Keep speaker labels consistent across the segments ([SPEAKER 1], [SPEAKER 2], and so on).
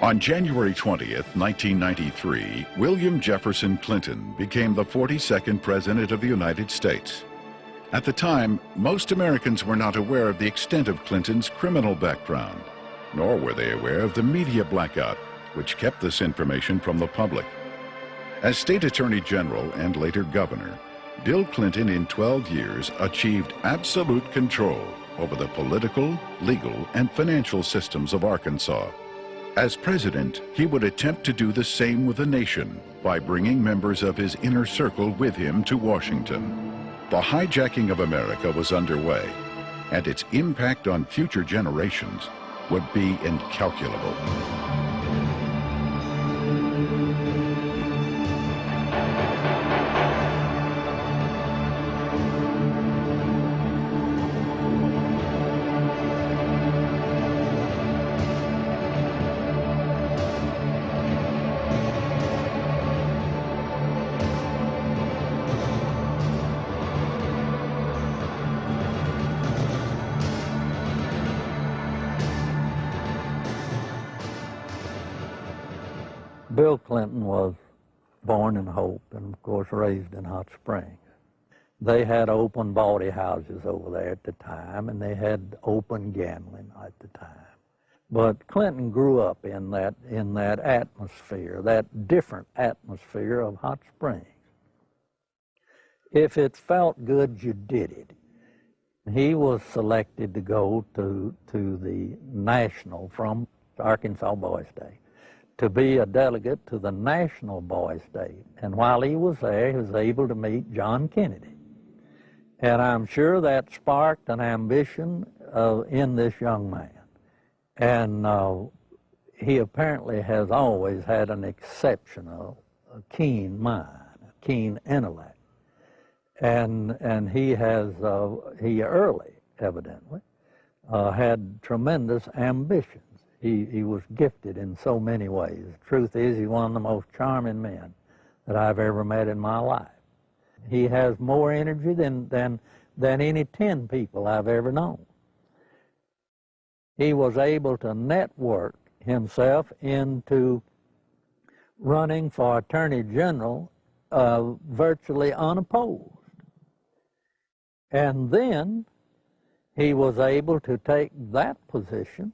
[SPEAKER 1] On January 20th, 1993, William Jefferson Clinton became the 42nd President of the United States. At the time, most Americans were not aware of the extent of Clinton's criminal background, nor were they aware of the media blackout, which kept this information from the public. As State Attorney General and later Governor, Bill Clinton in 12 years achieved absolute control over the political, legal, and financial systems of Arkansas. As president, he would attempt to do the same with the nation by bringing members of his inner circle with him to Washington. The hijacking of America was underway, and its impact on future generations would be incalculable.
[SPEAKER 2] Bill Clinton was born in Hope and, of course, raised in Hot Springs. They had open bawdy houses over there at the time, and they had open gambling at the time. But Clinton grew up in that atmosphere, that different atmosphere of Hot Springs. If it felt good, you did it. He was selected to go to the national from Arkansas Boys Day, to be a delegate to the National Boys Day. And while he was there, he was able to meet John Kennedy. And I'm sure that sparked an ambition in this young man. And he apparently has always had an exceptional, keen mind, a keen intellect. And he early, evidently, had tremendous ambition. He was gifted in so many ways. The truth is, he's one of the most charming men that I've ever met in my life. He has more energy than any 10 people I've ever known. He was able to network himself into running for Attorney General virtually unopposed. And then he was able to take that position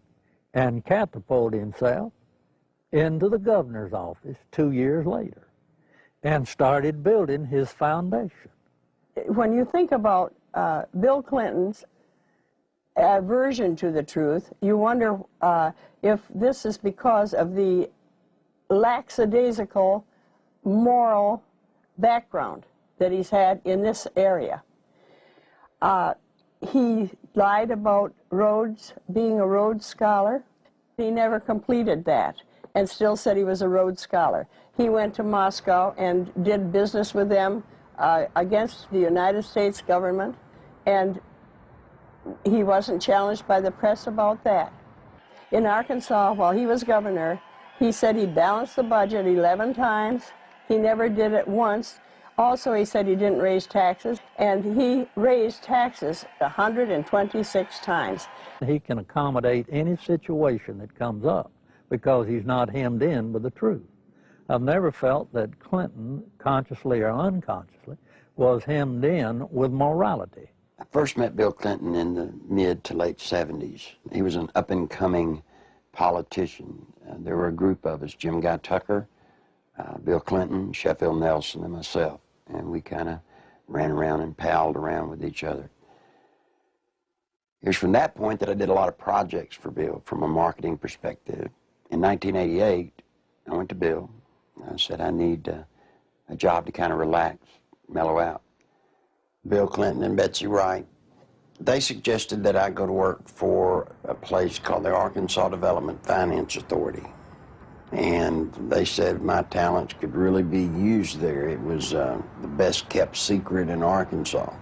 [SPEAKER 2] and catapult himself into the governor's office 2 years later and started building his foundation.
[SPEAKER 3] When you think about Bill Clinton's aversion to the truth, you wonder if this is because of the lackadaisical moral background that he's had in this area. He lied about Rhodes, being a Rhodes Scholar. He never completed that and still said he was a Rhodes Scholar. He went to Moscow and did business with them against the United States government, and he wasn't challenged by the press about that. In Arkansas, while he was governor, he said he balanced the budget 11 times. He never did it once. Also, he said he didn't raise taxes, and he raised taxes 126 times.
[SPEAKER 2] He can accommodate any situation that comes up because he's not hemmed in with the truth. I've never felt that Clinton, consciously or unconsciously, was hemmed in with morality.
[SPEAKER 4] I first met Bill Clinton in the mid to late 70s. He was an up-and-coming politician. There were a group of us, Jim Guy Tucker, Bill Clinton, Sheffield Nelson, and myself. And we kind of ran around and palled around with each other. It was from that point that I did a lot of projects for Bill from a marketing perspective. In 1988, I went to Bill. I said, I need a job to kind of relax, mellow out. Bill Clinton and Betsy Wright, they suggested that I go to work for a place called the Arkansas Development Finance Authority. And they said my talents could really be used there. It was the best kept secret in Arkansas.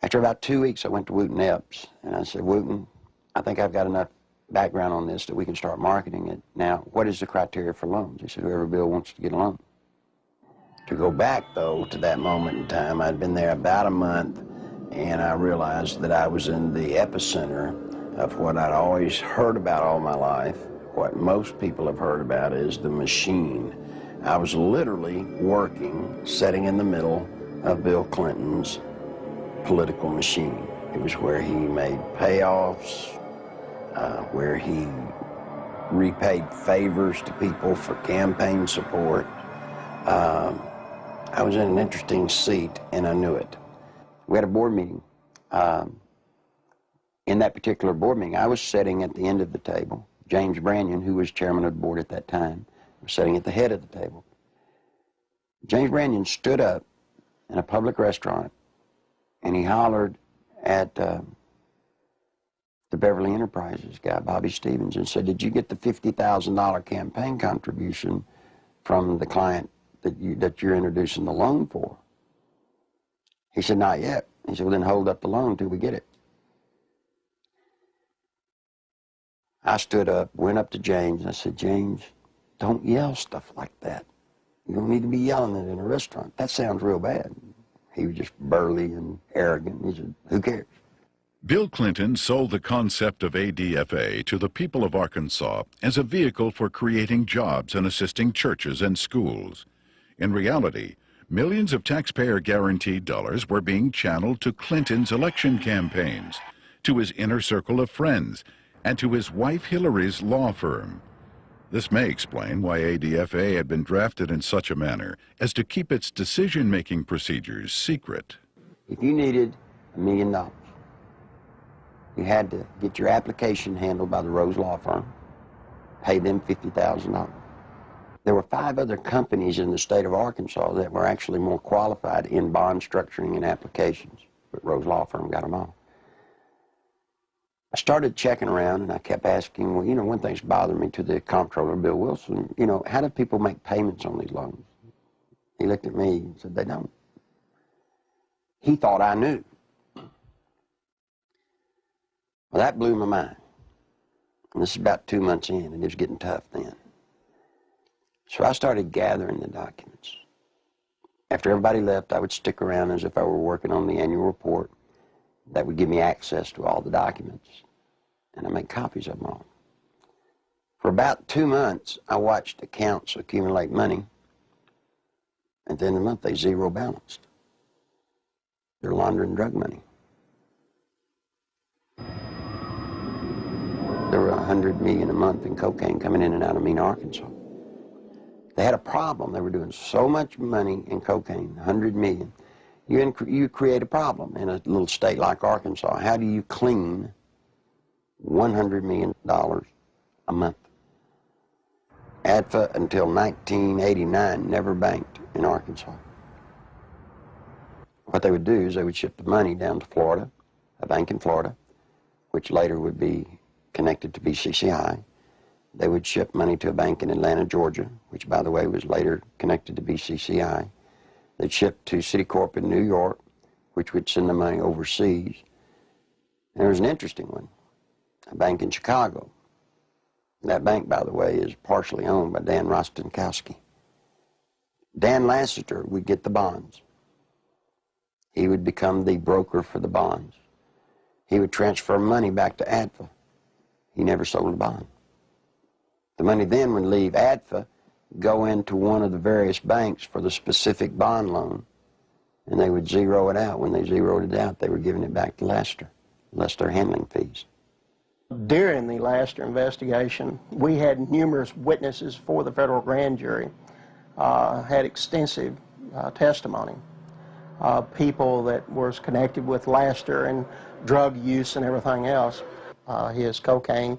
[SPEAKER 4] After about 2 weeks, I went to Wooten Epps, and I said, Wooten, I think I've got enough background on this that we can start marketing it. Now, what is the criteria for loans? He said, whoever Bill wants to get a loan. To go back, though, to that moment in time, I'd been there about a month, and I realized that I was in the epicenter of what I'd always heard about all my life, What most people have heard about is the machine. I was literally working, sitting in the middle of Bill Clinton's political machine. It was where he made payoffs, where he repaid favors to people for campaign support. I was in an interesting seat, and I knew it. We had a board meeting. In that particular board meeting, I was sitting at the end of the table. James Brannion, who was chairman of the board at that time, was sitting at the head of the table. James Brannion stood up in a public restaurant, and he hollered at the Beverly Enterprises guy, Bobby Stevens, and said, "Did you get the $50,000 campaign contribution from the client that you're introducing the loan for?" He said, "Not yet." He said, "Well, then hold up the loan till we get it." I stood up, went up to James, and I said, "James, don't yell stuff like that. You don't need to be yelling it in a restaurant. That sounds real bad." He was just burly and arrogant. He said, "Who cares?"
[SPEAKER 1] Bill Clinton sold the concept of ADFA to the people of Arkansas as a vehicle for creating jobs and assisting churches and schools. In reality, millions of taxpayer-guaranteed dollars were being channeled to Clinton's election campaigns, to his inner circle of friends, and to his wife Hillary's law firm. This may explain why ADFA had been drafted in such a manner as to keep its decision-making procedures secret.
[SPEAKER 4] If you needed $1 million, you had to get your application handled by the Rose Law Firm, pay them $50,000. There were 5 other companies in the state of Arkansas that were actually more qualified in bond structuring and applications, but Rose Law Firm got them all. I started checking around, and I kept asking, well, one thing's bothering me, to the comptroller, Bill Wilson, how do people make payments on these loans? He looked at me and said, "They don't." He thought I knew. Well, that blew my mind. And this is about 2 months in, and it was getting tough then. So I started gathering the documents. After everybody left, I would stick around as if I were working on the annual report. That would give me access to all the documents, and I make copies of them all. For about 2 months, I watched accounts accumulate money. At the end of the month, they zero balanced. They're laundering drug money. There were $100 million a month in cocaine coming in and out of Mena, Arkansas. They had a problem. They were doing so much money in cocaine, $100 million. You create a problem in a little state like Arkansas. How do you clean $100 million a month? ADFA until 1989 never banked in Arkansas. What they would do is they would ship the money down to Florida, a bank in Florida, which later would be connected to BCCI. They would ship money to a bank in Atlanta, Georgia, which, by the way, was later connected to BCCI. They'd ship to Citicorp in New York, which would send the money overseas. And there was an interesting one, a bank in Chicago. That bank, by the way, is partially owned by Dan Rostenkowski. Dan Lassiter would get the bonds. He would become the broker for the bonds. He would transfer money back to ADFA. He never sold a bond. The money then would leave ADFA, go into one of the various banks for the specific bond loan, and they would zero it out. When they zeroed it out, they were giving it back to Lassiter, less their handling fees.
[SPEAKER 5] During the Lassiter investigation, we had numerous witnesses for the federal grand jury, had extensive testimony. People that was connected with Lassiter and drug use and everything else. His cocaine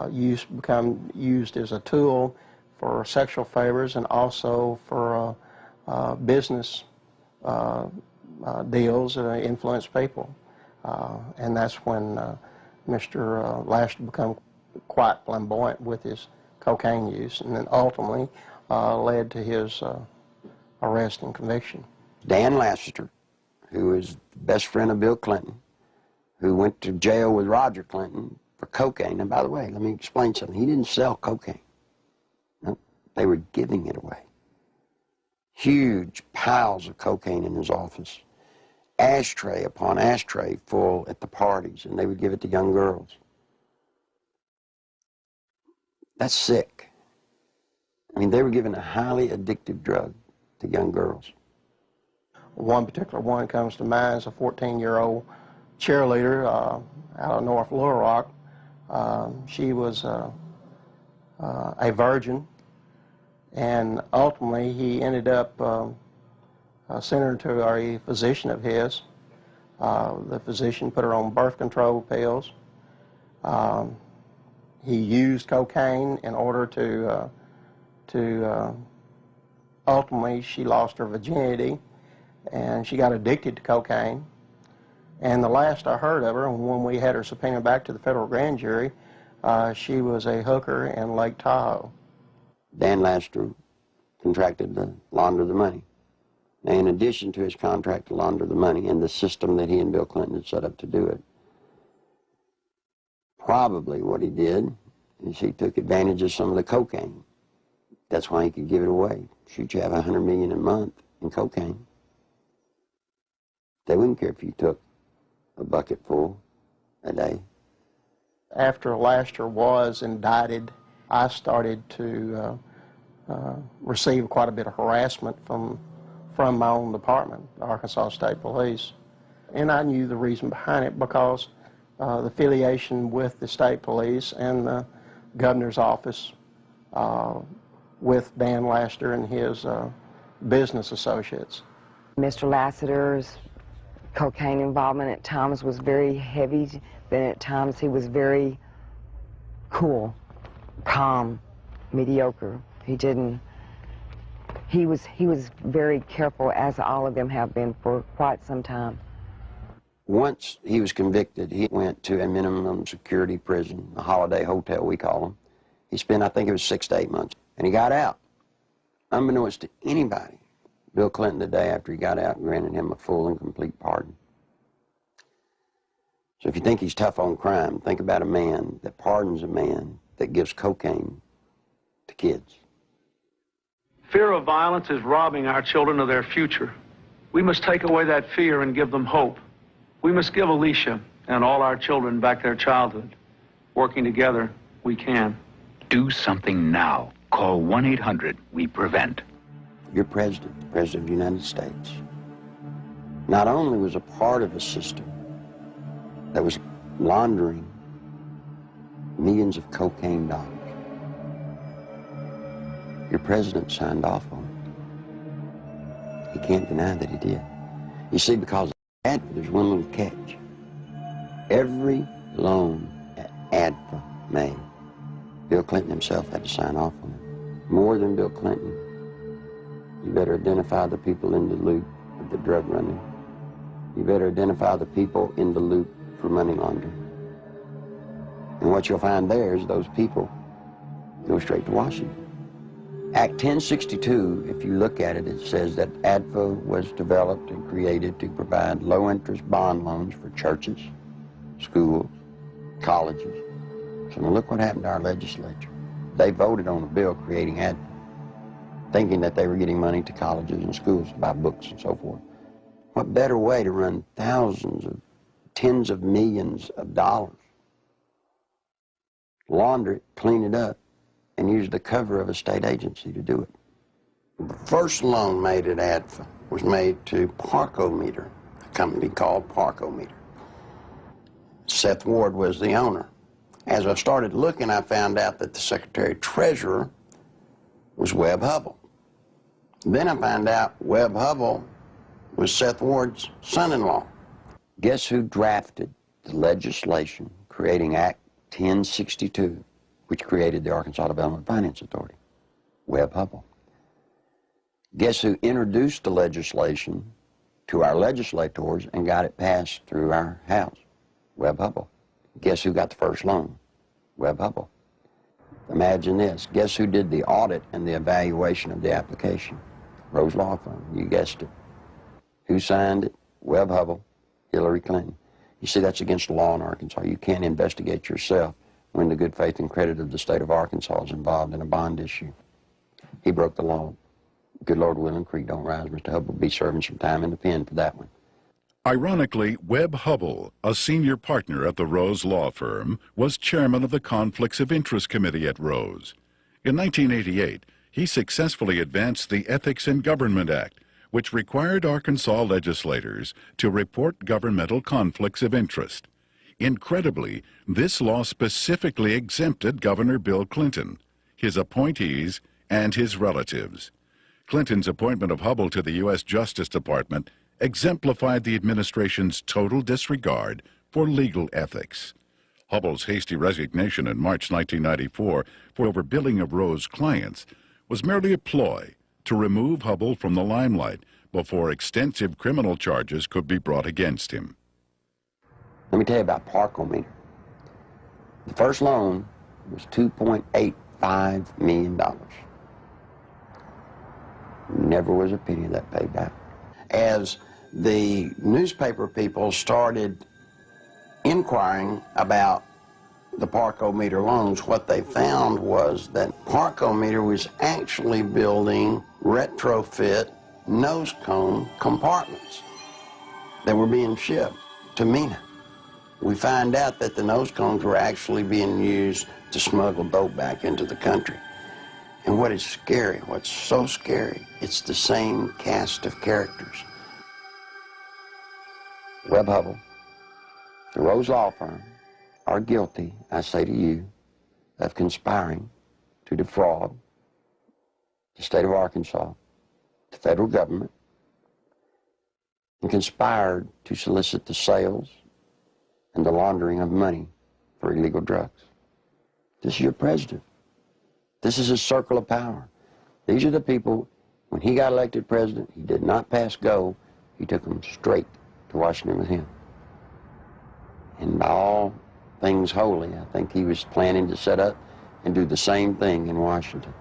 [SPEAKER 5] use become used as a tool for sexual favors and also for business deals that influence people. And that's when Mr. Lassiter became quite flamboyant with his cocaine use, and then ultimately led to his arrest and conviction.
[SPEAKER 4] Dan Lassiter, who is the best friend of Bill Clinton, who went to jail with Roger Clinton for cocaine. And by the way, let me explain something. He didn't sell cocaine. No, they were giving it away. Huge piles of cocaine in his office. Ashtray upon ashtray full at the parties, and they would give it to young girls. That's sick. I mean, they were giving a highly addictive drug to young girls.
[SPEAKER 5] One particular one comes to mind is a 14-year-old cheerleader out of North Little Rock. She was a virgin, and ultimately he ended up sending her to a physician of his. The physician put her on birth control pills. He used cocaine in order to ultimately she lost her virginity, and she got addicted to cocaine. And the last I heard of her, when we had her subpoenaed back to the federal grand jury, she was a hooker in Lake Tahoe.
[SPEAKER 4] Dan Laster contracted to launder the money. Now, in addition to his contract to launder the money and the system that he and Bill Clinton had set up to do it, probably what he did is he took advantage of some of the cocaine. That's why he could give it away. Shoot, you have $100 million a month in cocaine. They wouldn't care if you took a bucket full a day.
[SPEAKER 5] After Laster was indicted, I started to receive quite a bit of harassment from my own department, the Arkansas State Police. And I knew the reason behind it because the affiliation with the state police and the governor's office with Dan Laster and his business associates.
[SPEAKER 6] Mr. Lassiter's cocaine involvement at times was very heavy, then at times he was very cool, calm, mediocre. He was very careful, as all of them have been for quite some time.
[SPEAKER 4] Once he was convicted, he went to a minimum security prison, a holiday hotel we call them. He spent, I think it was 6 to 8 months, and he got out. Unbeknownst to anybody, Bill Clinton, the day after he got out, granted him a full and complete pardon. So if you think he's tough on crime, think about a man that pardons a man that gives cocaine to kids.
[SPEAKER 7] Fear of violence is robbing our children of their future. We must take away that fear and give them hope. We must give Alicia and all our children back their childhood. Working together, we can.
[SPEAKER 8] Do something now. Call 1-800-WE-PREVENT.
[SPEAKER 4] Your president, the President of the United States, not only was a part of a system that was laundering millions of cocaine dollars, your president signed off on it. He can't deny that he did. You see, because there's one little catch. Every loan that ADFA made, Bill Clinton himself had to sign off on it. More than Bill Clinton, you better identify the people in the loop of the drug running. You better identify the people in the loop for money laundering. And what you'll find there is those people go straight to Washington. Act 1062, if you look at it, it says that ADFA was developed and created to provide low-interest bond loans for churches, schools, colleges. So now look what happened to our legislature. They voted on a bill creating ADFA, thinking that they were getting money to colleges and schools to buy books and so forth. What better way to run thousands of, tens of millions of dollars, launder it, clean it up, and use the cover of a state agency to do it. The first loan made at ADFA was made to Parkometer, a company called Parkometer. Seth Ward was the owner. As I started looking, I found out that the Secretary-Treasurer was Webb Hubbell. Then I found out Webb Hubbell was Seth Ward's son-in-law. Guess who drafted the legislation creating Act 1062, which created the Arkansas Development Finance Authority? Webb Hubbell. Guess who introduced the legislation to our legislators and got it passed through our House? Webb Hubbell. Guess who got the first loan? Webb Hubbell. Imagine this. Guess who did the audit and the evaluation of the application? Rose Law Firm. You guessed it. Who signed it? Webb Hubbell, Hillary Clinton. You see, that's against the law in Arkansas. You can't investigate yourself when the good faith and credit of the state of Arkansas is involved in a bond issue. He broke the law. Good Lord willing, creek don't rise. Mr. Hubbell will be serving some time in the pen for that one.
[SPEAKER 1] Ironically, Webb Hubbell, a senior partner at the Rose Law Firm, was chairman of the Conflicts of Interest Committee at Rose. In 1988, he successfully advanced the Ethics in Government Act, which required Arkansas legislators to report governmental conflicts of interest. Incredibly, this law specifically exempted Governor Bill Clinton, his appointees, and his relatives. Clinton's appointment of Hubbell to the U.S. Justice Department exemplified the administration's total disregard for legal ethics. Hubbell's hasty resignation in March 1994 for overbilling of Rose clients was merely a ploy to remove Hubbell from the limelight before extensive criminal charges could be brought against him.
[SPEAKER 4] Let me tell you about Parkometer. The first loan was $2.85 million. Never was a penny of that paid back. As the newspaper people started inquiring about the Parkometer loans, what they found was that Parkometer was actually building retrofit nose cone compartments that were being shipped to MENA. We find out that the nose cones were actually being used to smuggle dope back into the country. And what is scary, what's so scary, it's the same cast of characters. Webb Hubbell, the Rose Law Firm, are guilty, I say to you, of conspiring to defraud the state of Arkansas, the federal government, and conspired to solicit the sales and the laundering of money for illegal drugs. This is your president. This is his circle of power. These are the people, when he got elected president, he did not pass go. He took them straight to Washington with him. And by all things holy, I think he was planning to set up and do the same thing in Washington.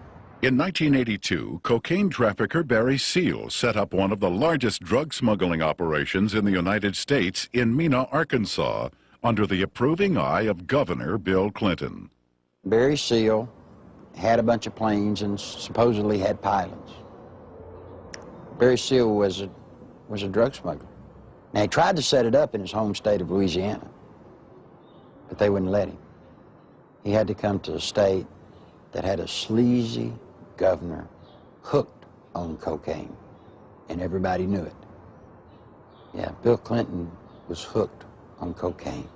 [SPEAKER 1] In 1982, cocaine trafficker Barry Seal set up one of the largest drug smuggling operations in the United States in Mena, Arkansas, under the approving eye of Governor Bill Clinton.
[SPEAKER 4] Barry Seal had a bunch of planes and supposedly had pilots. Barry Seal was a drug smuggler. Now, he tried to set it up in his home state of Louisiana, but they wouldn't let him. He had to come to a state that had a sleazy governor hooked on cocaine, and everybody knew it. Yeah, Bill Clinton was hooked on cocaine.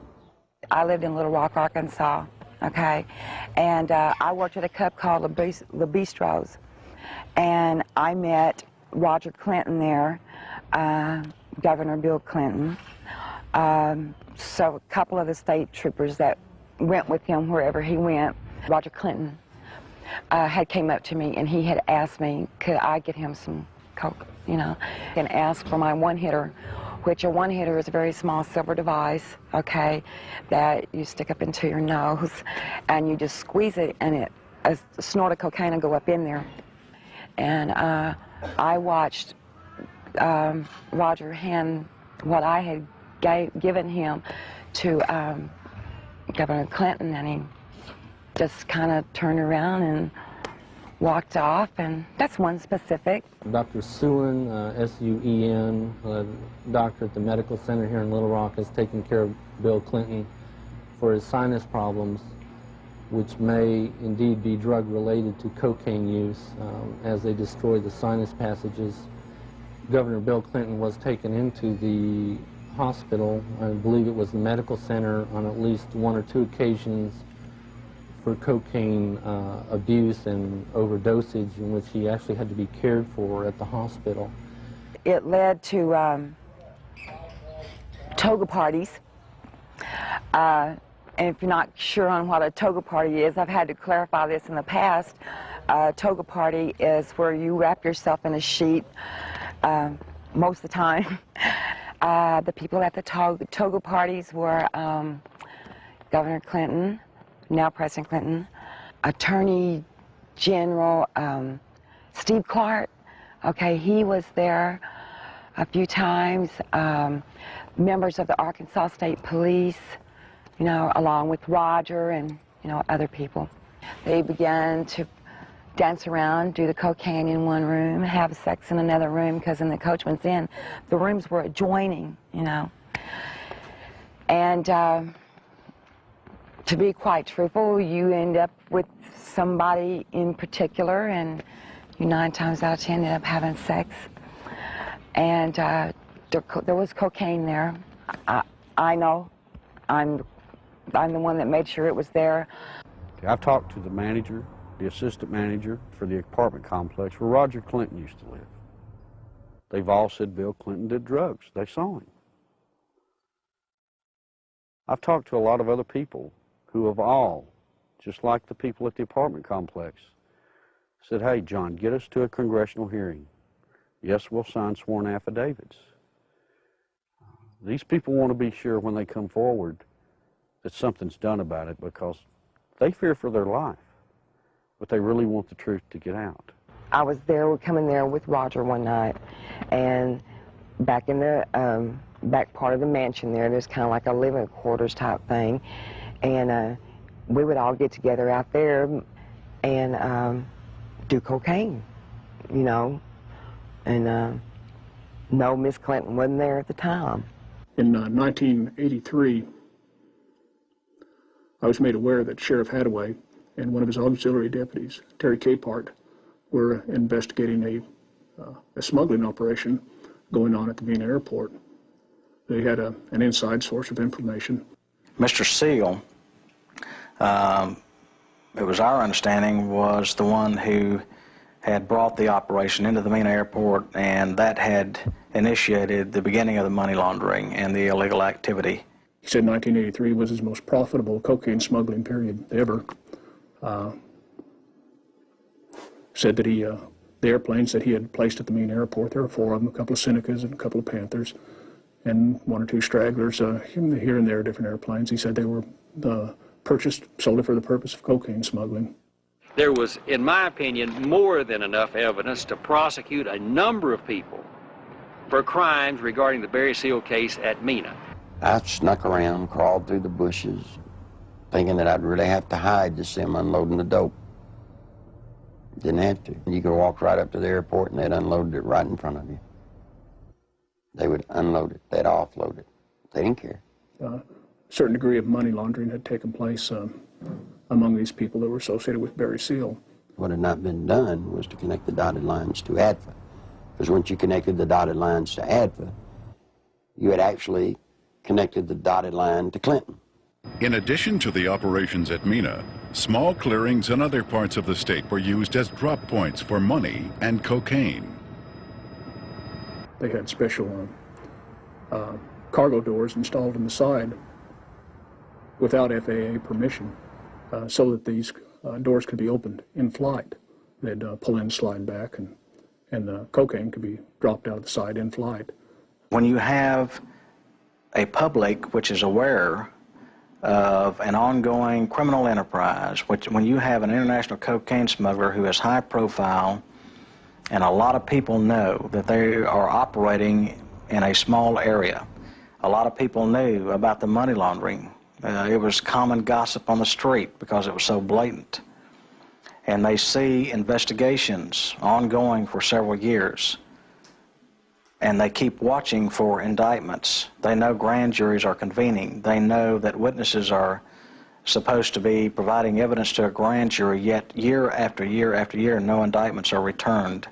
[SPEAKER 6] I lived in Little Rock, Arkansas, okay? And I worked at a club called Le Bistros, and I met Roger Clinton there, Governor Bill Clinton. So a couple of the state troopers that went with him wherever he went, Roger Clinton had came up to me and he had asked me, could I get him some coke, you know, and asked for my one-hitter, which a one-hitter is a very small silver device, okay, that you stick up into your nose and you just squeeze it and a snort of cocaine will go up in there. And I watched Roger hand what I had given him to Governor Clinton, and he just kind of turned around and walked off, and that's one specific.
[SPEAKER 9] Dr. Suen, S-U-E-N, doctor at the medical center here in Little Rock, has taken care of Bill Clinton for his sinus problems, which may indeed be drug-related to cocaine use as they destroy the sinus passages. Governor Bill Clinton was taken into the hospital, I believe it was the medical center, on at least one or two occasions for cocaine abuse and overdosage, in which he actually had to be cared for at the hospital.
[SPEAKER 6] It led to toga parties. And if you're not sure on what a toga party is, I've had to clarify this in the past. A toga party is where you wrap yourself in a sheet most of the time. The people at the toga parties were Governor Clinton, now President Clinton, Attorney General Steve Clark. Okay, he was there a few times. Members of the Arkansas State Police, you know, along with Roger and, you know, other people. They began to dance around, do the cocaine in one room, have sex in another room, because in the Coachman's Inn, the rooms were adjoining, you know. And to be quite truthful, you end up with somebody in particular, and you 9 times out of 10 end up having sex. And there was cocaine there. I know. I'm the one that made sure it was there.
[SPEAKER 10] I've talked to the manager, the assistant manager for the apartment complex where Roger Clinton used to live. They've all said Bill Clinton did drugs. They saw him. I've talked to a lot of other people who have all, just like the people at the apartment complex, said, hey, John, get us to a congressional hearing. Yes, we'll sign sworn affidavits. These people want to be sure when they come forward that something's done about it, because they fear for their life, but they really want the truth to get out.
[SPEAKER 6] I was there, coming there with Roger one night, and back in the back part of the mansion there's kind of like a living quarters type thing, and we would all get together out there and do cocaine, you know, and no, Miss Clinton wasn't there at the time.
[SPEAKER 11] In 1983, I was made aware that Sheriff Hadaway and one of his auxiliary deputies, Terry Capehart, were investigating a smuggling operation going on at the Mena Airport. They had an inside source of information.
[SPEAKER 12] Mr. Seal, it was our understanding, was the one who had brought the operation into the Mena Airport, and that had initiated the beginning of the money laundering and the illegal activity.
[SPEAKER 11] He said 1983 was his most profitable cocaine smuggling period ever. Said that the airplanes that he had placed at the Mena Airport, there were 4 of them, a couple of Senecas and a couple of Panthers, and 1 or 2 stragglers here and there, different airplanes. He said they were purchased solely for the purpose of cocaine smuggling.
[SPEAKER 13] There was, in my opinion, more than enough evidence to prosecute a number of people for crimes regarding the Barry Seal case at Mena.
[SPEAKER 4] I snuck around, crawled through the bushes, thinking that I'd really have to hide to see them unloading the dope. Didn't have to. You could walk right up to the airport and they'd unload it right in front of you. They would unload it, they'd offload it. They didn't care.
[SPEAKER 11] A certain degree of money laundering had taken place among these people that were associated with Barry Seal.
[SPEAKER 4] What had not been done was to connect the dotted lines to ADFA. Because once you connected the dotted lines to ADFA, you had actually connected the dotted line to Clinton.
[SPEAKER 1] In addition to the operations at Mena, small clearings in other parts of the state were used as drop points for money and cocaine.
[SPEAKER 11] They had special cargo doors installed on the side without FAA permission, so that these doors could be opened in flight. They'd pull in, slide back, and the cocaine could be dropped out of the side in flight.
[SPEAKER 12] When you have a public which is aware of an ongoing criminal enterprise, when you have an international cocaine smuggler who is high profile, and a lot of people know that they are operating in a small area. A lot of people knew about the money laundering. It was common gossip on the street because it was so blatant. And they see investigations ongoing for several years. And they keep watching for indictments. They know grand juries are convening. They know that witnesses are supposed to be providing evidence to a grand jury, yet year after year after year, no indictments are returned.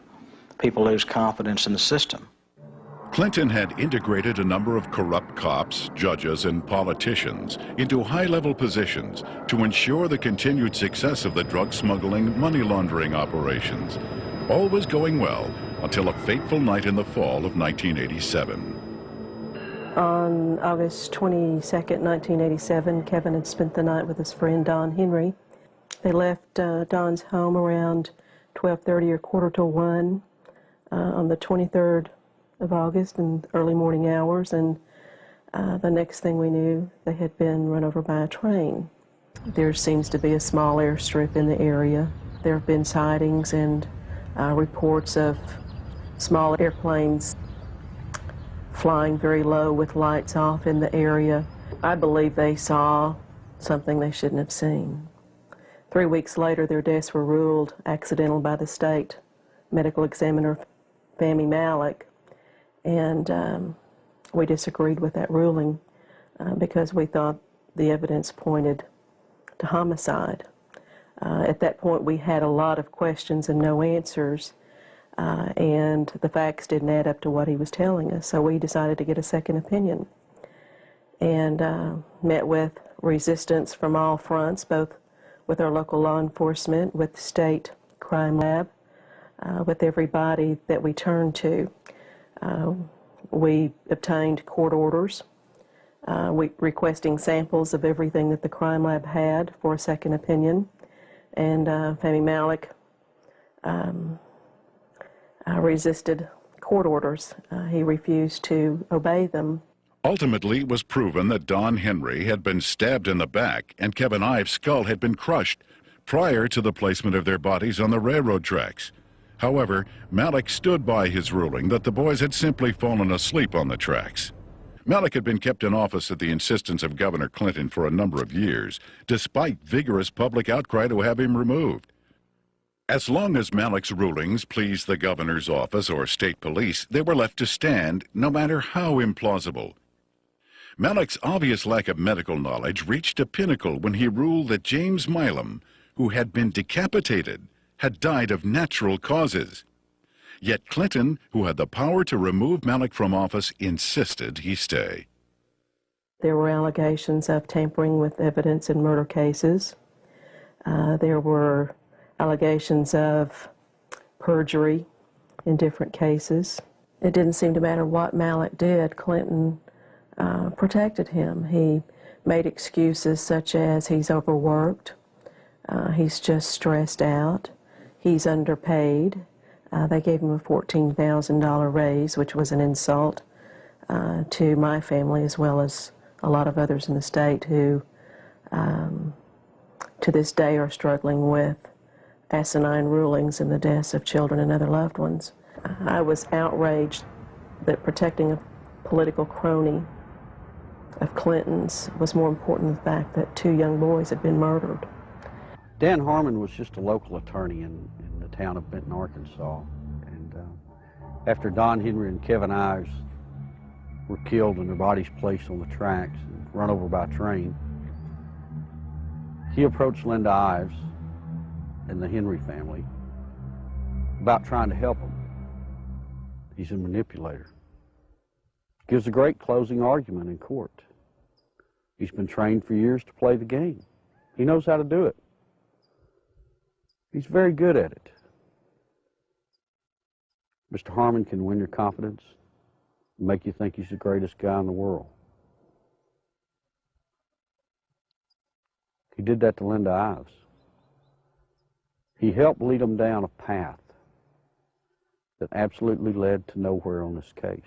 [SPEAKER 12] People lose confidence in the system.
[SPEAKER 1] Clinton had integrated a number of corrupt cops, judges, and politicians into high-level positions to ensure the continued success of the drug smuggling, money laundering operations. All was going well until a fateful night in the fall of 1987.
[SPEAKER 14] On August 22nd, 1987, Kevin had spent the night with his friend Don Henry. They left Don's home around 12:30 or 1:45 on the 23rd of August in early morning hours, and the next thing we knew, they had been run over by a train. There seems to be a small airstrip in the area. There have been sightings and reports of small airplanes flying very low with lights off in the area. I believe they saw something they shouldn't have seen. 3 weeks later, their deaths were ruled accidental by the state medical examiner, Fahmy Malek, and we disagreed with that ruling because we thought the evidence pointed to homicide. At that point, we had a lot of questions and no answers, and the facts didn't add up to what he was telling us, so we decided to get a second opinion and met with resistance from all fronts, both with our local law enforcement, with the state crime lab, with everybody that we turned to. We obtained court orders requesting samples of everything that the crime lab had for a second opinion, and Fahmy Malek resisted court orders. He refused to obey them.
[SPEAKER 1] Ultimately, it was proven that Don Henry had been stabbed in the back and Kevin Ives' skull had been crushed prior to the placement of their bodies on the railroad tracks. However, Malek stood by his ruling that the boys had simply fallen asleep on the tracks. Malek had been kept in office at the insistence of Governor Clinton for a number of years, despite vigorous public outcry to have him removed. As long as Malek's rulings pleased the governor's office or state police, they were left to stand, no matter how implausible. Malek's obvious lack of medical knowledge reached a pinnacle when he ruled that James Milam, who had been decapitated, had died of natural causes. Yet Clinton, who had the power to remove Malek from office, insisted he stay.
[SPEAKER 14] There were allegations of tampering with evidence in murder cases. There were allegations of perjury in different cases. It didn't seem to matter what Malek did, Clinton protected him. He made excuses such as he's overworked, he's just stressed out, he's underpaid. They gave him a $14,000 raise, which was an insult to my family as well as a lot of others in the state who to this day are struggling with asinine rulings in the deaths of children and other loved ones. I was outraged that protecting a political crony of Clinton's was more important than the fact that 2 young boys had been murdered.
[SPEAKER 10] Dan Harmon was just a local attorney in the town of Benton, Arkansas. And after Don Henry and Kevin Ives were killed and their bodies placed on the tracks and run over by train, he approached Linda Ives and the Henry family about trying to help them. He's a manipulator. Gives a great closing argument in court. He's been trained for years to play the game. He knows how to do it. He's very good at it. Mr. Harmon can win your confidence and make you think he's the greatest guy in the world. He did that to Linda Ives. He helped lead them down a path that absolutely led to nowhere on this case.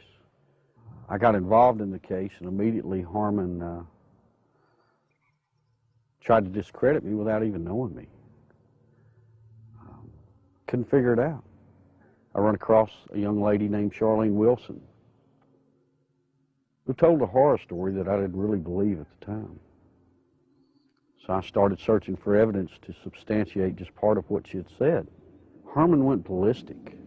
[SPEAKER 10] I got involved in the case, and immediately Harmon tried to discredit me without even knowing me. Couldn't figure it out. I run across a young lady named Charlene Wilson who told a horror story that I didn't really believe at the time. So I started searching for evidence to substantiate just part of what she had said. Harmon went ballistic.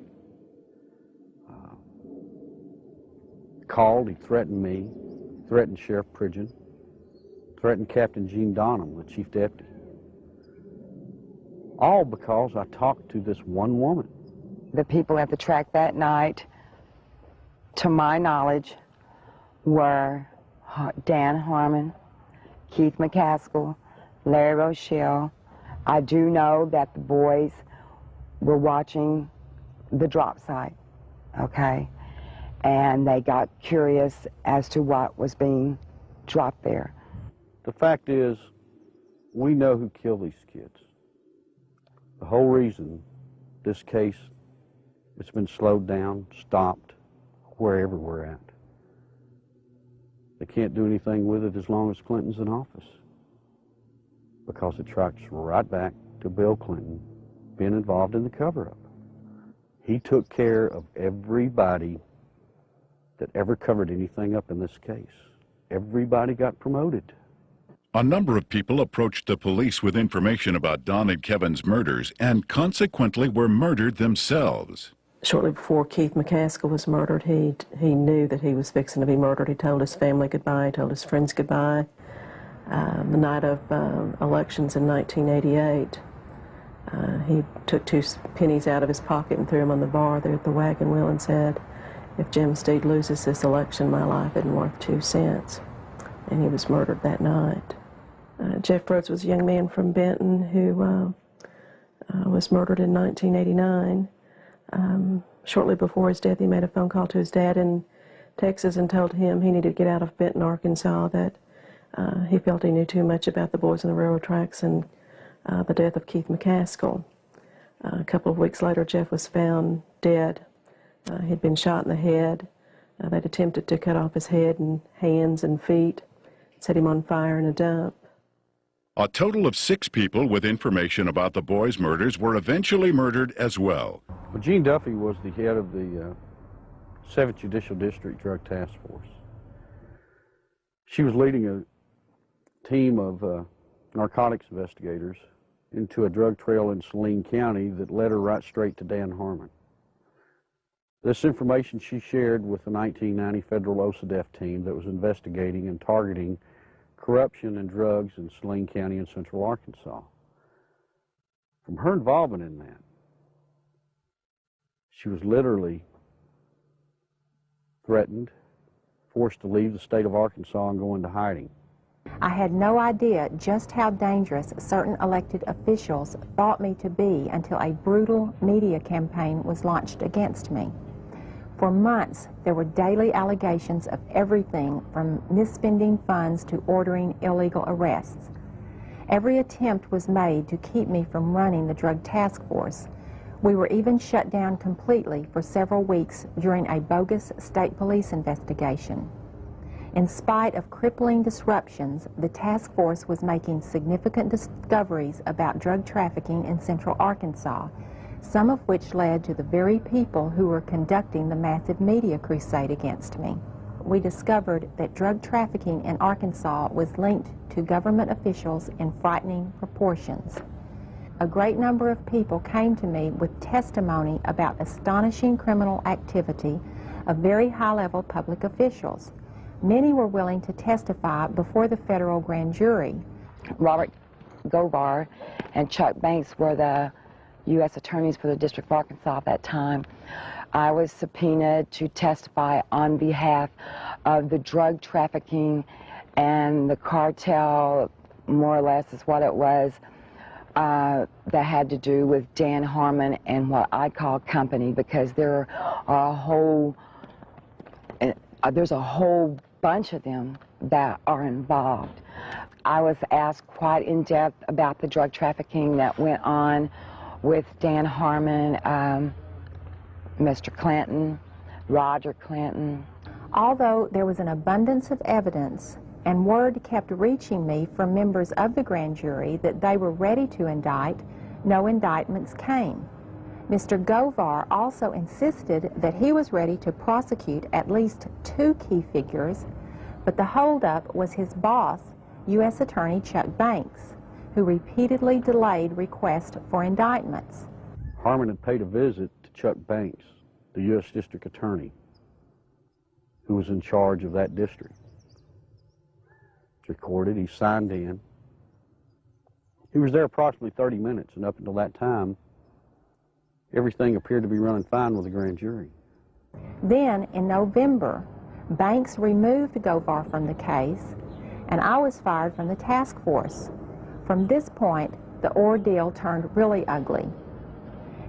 [SPEAKER 10] Called, he threatened me, threatened Sheriff Pridgeon, threatened Captain Gene Donham, the chief deputy. All because I talked to this one woman.
[SPEAKER 6] The people at the track that night, to my knowledge, were Dan Harmon, Keith McCaskill, Larry Rochelle. I do know that the boys were watching the drop site, okay? And they got curious as to what was being dropped there.
[SPEAKER 10] The fact is, we know who killed these kids. The whole reason this case, it's been slowed down, stopped, wherever we're at. They can't do anything with it as long as Clinton's in office, because it tracks right back to Bill Clinton being involved in the cover-up. He took care of everybody that ever covered anything up in this case. Everybody got promoted.
[SPEAKER 1] A number of people approached the police with information about Don and Kevin's murders and consequently were murdered themselves.
[SPEAKER 14] Shortly before Keith McCaskill was murdered, he knew that he was fixing to be murdered. He told his family goodbye, he told his friends goodbye. The night of elections in 1988, he took 2 pennies out of his pocket and threw them on the bar there at the Wagon Wheel and said, "If Jim Steed loses this election, my life isn't worth 2 cents." And he was murdered that night. Jeff Rhodes was a young man from Benton who was murdered in 1989. Shortly before his death, he made a phone call to his dad in Texas and told him he needed to get out of Benton, Arkansas, that he felt he knew too much about the boys on the railroad tracks and the death of Keith McCaskill. A couple of weeks later, Jeff was found dead. He'd been shot in the head. They'd attempted to cut off his head and hands and feet, set him on fire in a dump.
[SPEAKER 1] A total of 6 people with information about the boys' murders were eventually murdered as well.
[SPEAKER 10] Well, Jean Duffy was the head of the 7th Judicial District Drug Task Force. She was leading a team of narcotics investigators into a drug trail in Saline County that led her right straight to Dan Harmon. This information she shared with the 1990 federal OCDETF team that was investigating and targeting corruption and drugs in Saline County in central Arkansas. From her involvement in that, she was literally threatened, forced to leave the state of Arkansas and go into hiding.
[SPEAKER 15] I had no idea just how dangerous certain elected officials thought me to be until a brutal media campaign was launched against me. For months, there were daily allegations of everything from misspending funds to ordering illegal arrests. Every attempt was made to keep me from running the Drug Task Force. We were even shut down completely for several weeks during a bogus state police investigation. In spite of crippling disruptions, the task force was making significant discoveries about drug trafficking in central Arkansas, some of which led to the very people who were conducting the massive media crusade against me. We discovered that drug trafficking in Arkansas was linked to government officials in frightening proportions. A great number of people came to me with testimony about astonishing criminal activity of very high-level public officials. Many were willing to testify before the federal grand jury.
[SPEAKER 6] Robert Govar and Chuck Banks were the U.S. attorneys for the District of Arkansas at that time. I was subpoenaed to testify on behalf of the drug trafficking and the cartel, more or less is what it was, that had to do with Dan Harmon and what I call company, because there are there's a whole bunch of them that are involved. I was asked quite in depth about the drug trafficking that went on with Dan Harmon, Mr. Clinton, Roger Clinton.
[SPEAKER 15] Although there was an abundance of evidence and word kept reaching me from members of the grand jury that they were ready to indict, no indictments came. Mr. Govar also insisted that he was ready to prosecute at least 2 key figures, but the holdup was his boss, U.S. Attorney Chuck Banks, who repeatedly delayed requests for indictments.
[SPEAKER 10] Harmon had paid a visit to Chuck Banks, the U.S. District Attorney, who was in charge of that district. It's recorded, he signed in. He was there approximately 30 minutes, and up until that time, everything appeared to be running fine with the grand jury.
[SPEAKER 15] Then, in November, Banks removed Govar from the case, and I was fired from the task force. From this point, the ordeal turned really ugly.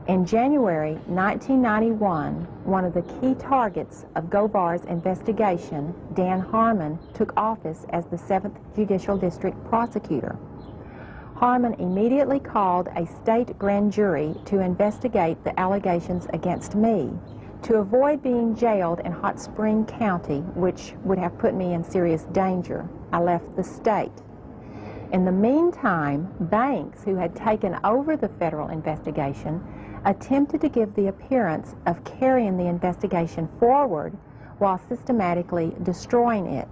[SPEAKER 15] In January 1991, one of the key targets of Govar's investigation, Dan Harmon, took office as the 7th Judicial District Prosecutor. Harmon immediately called a state grand jury to investigate the allegations against me. To avoid being jailed in Hot Spring County, which would have put me in serious danger, I left the state. In the meantime, Banks, who had taken over the federal investigation, attempted to give the appearance of carrying the investigation forward while systematically destroying it.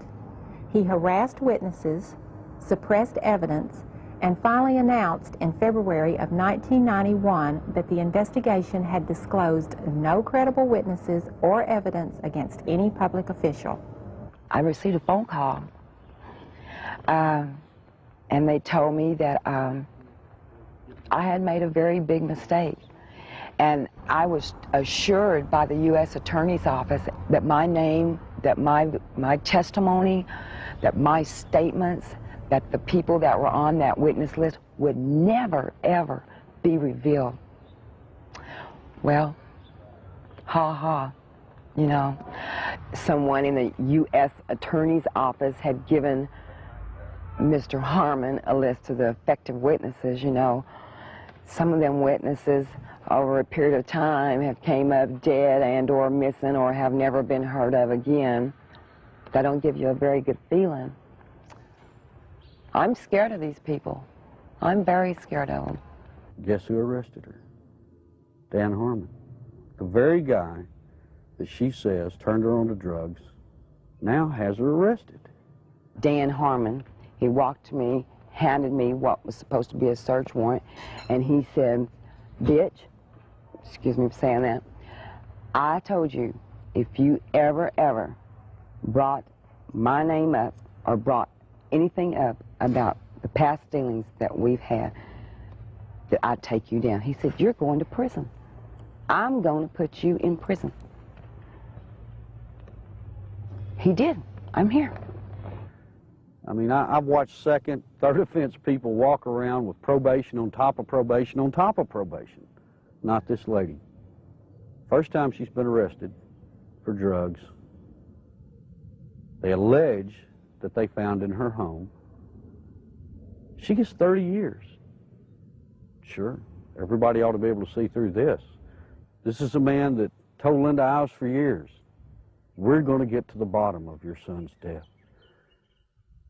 [SPEAKER 15] He harassed witnesses, suppressed evidence, and finally announced in February of 1991 that the investigation had disclosed no credible witnesses or evidence against any public official.
[SPEAKER 6] I received a phone call, and they told me that I had made a very big mistake. And I was assured by the U.S. Attorney's Office that my name, that my testimony, that my statements, that the people that were on that witness list would never, ever be revealed. Well, ha ha, you know. Someone in the U.S. Attorney's Office had given Mr. Harmon a list of the effective witnesses, you know. Some of them witnesses over a period of time have came up dead and or missing or have never been heard of again. That don't give you a very good feeling. I'm scared of these people. I'm very scared of them.
[SPEAKER 10] Guess who arrested her? Dan Harmon. The very guy that she says turned her on to drugs now has her arrested.
[SPEAKER 6] Dan Harmon, he walked to me, handed me what was supposed to be a search warrant, and he said, "Bitch," excuse me for saying that, "I told you if you ever brought my name up or brought anything up about the past dealings that we've had, that I'd take you down." He said, "You're going to prison. I'm going to put you in prison." He did. I'm here.
[SPEAKER 10] I mean, I've watched second, third offense people walk around with probation on top of probation on top of probation. Not this lady. First time she's been arrested for drugs. They allege that they found in her home. She gets 30 years. Sure, everybody ought to be able to see through this. This is a man that told Linda Iles for years, "We're going to get to the bottom of your son's death."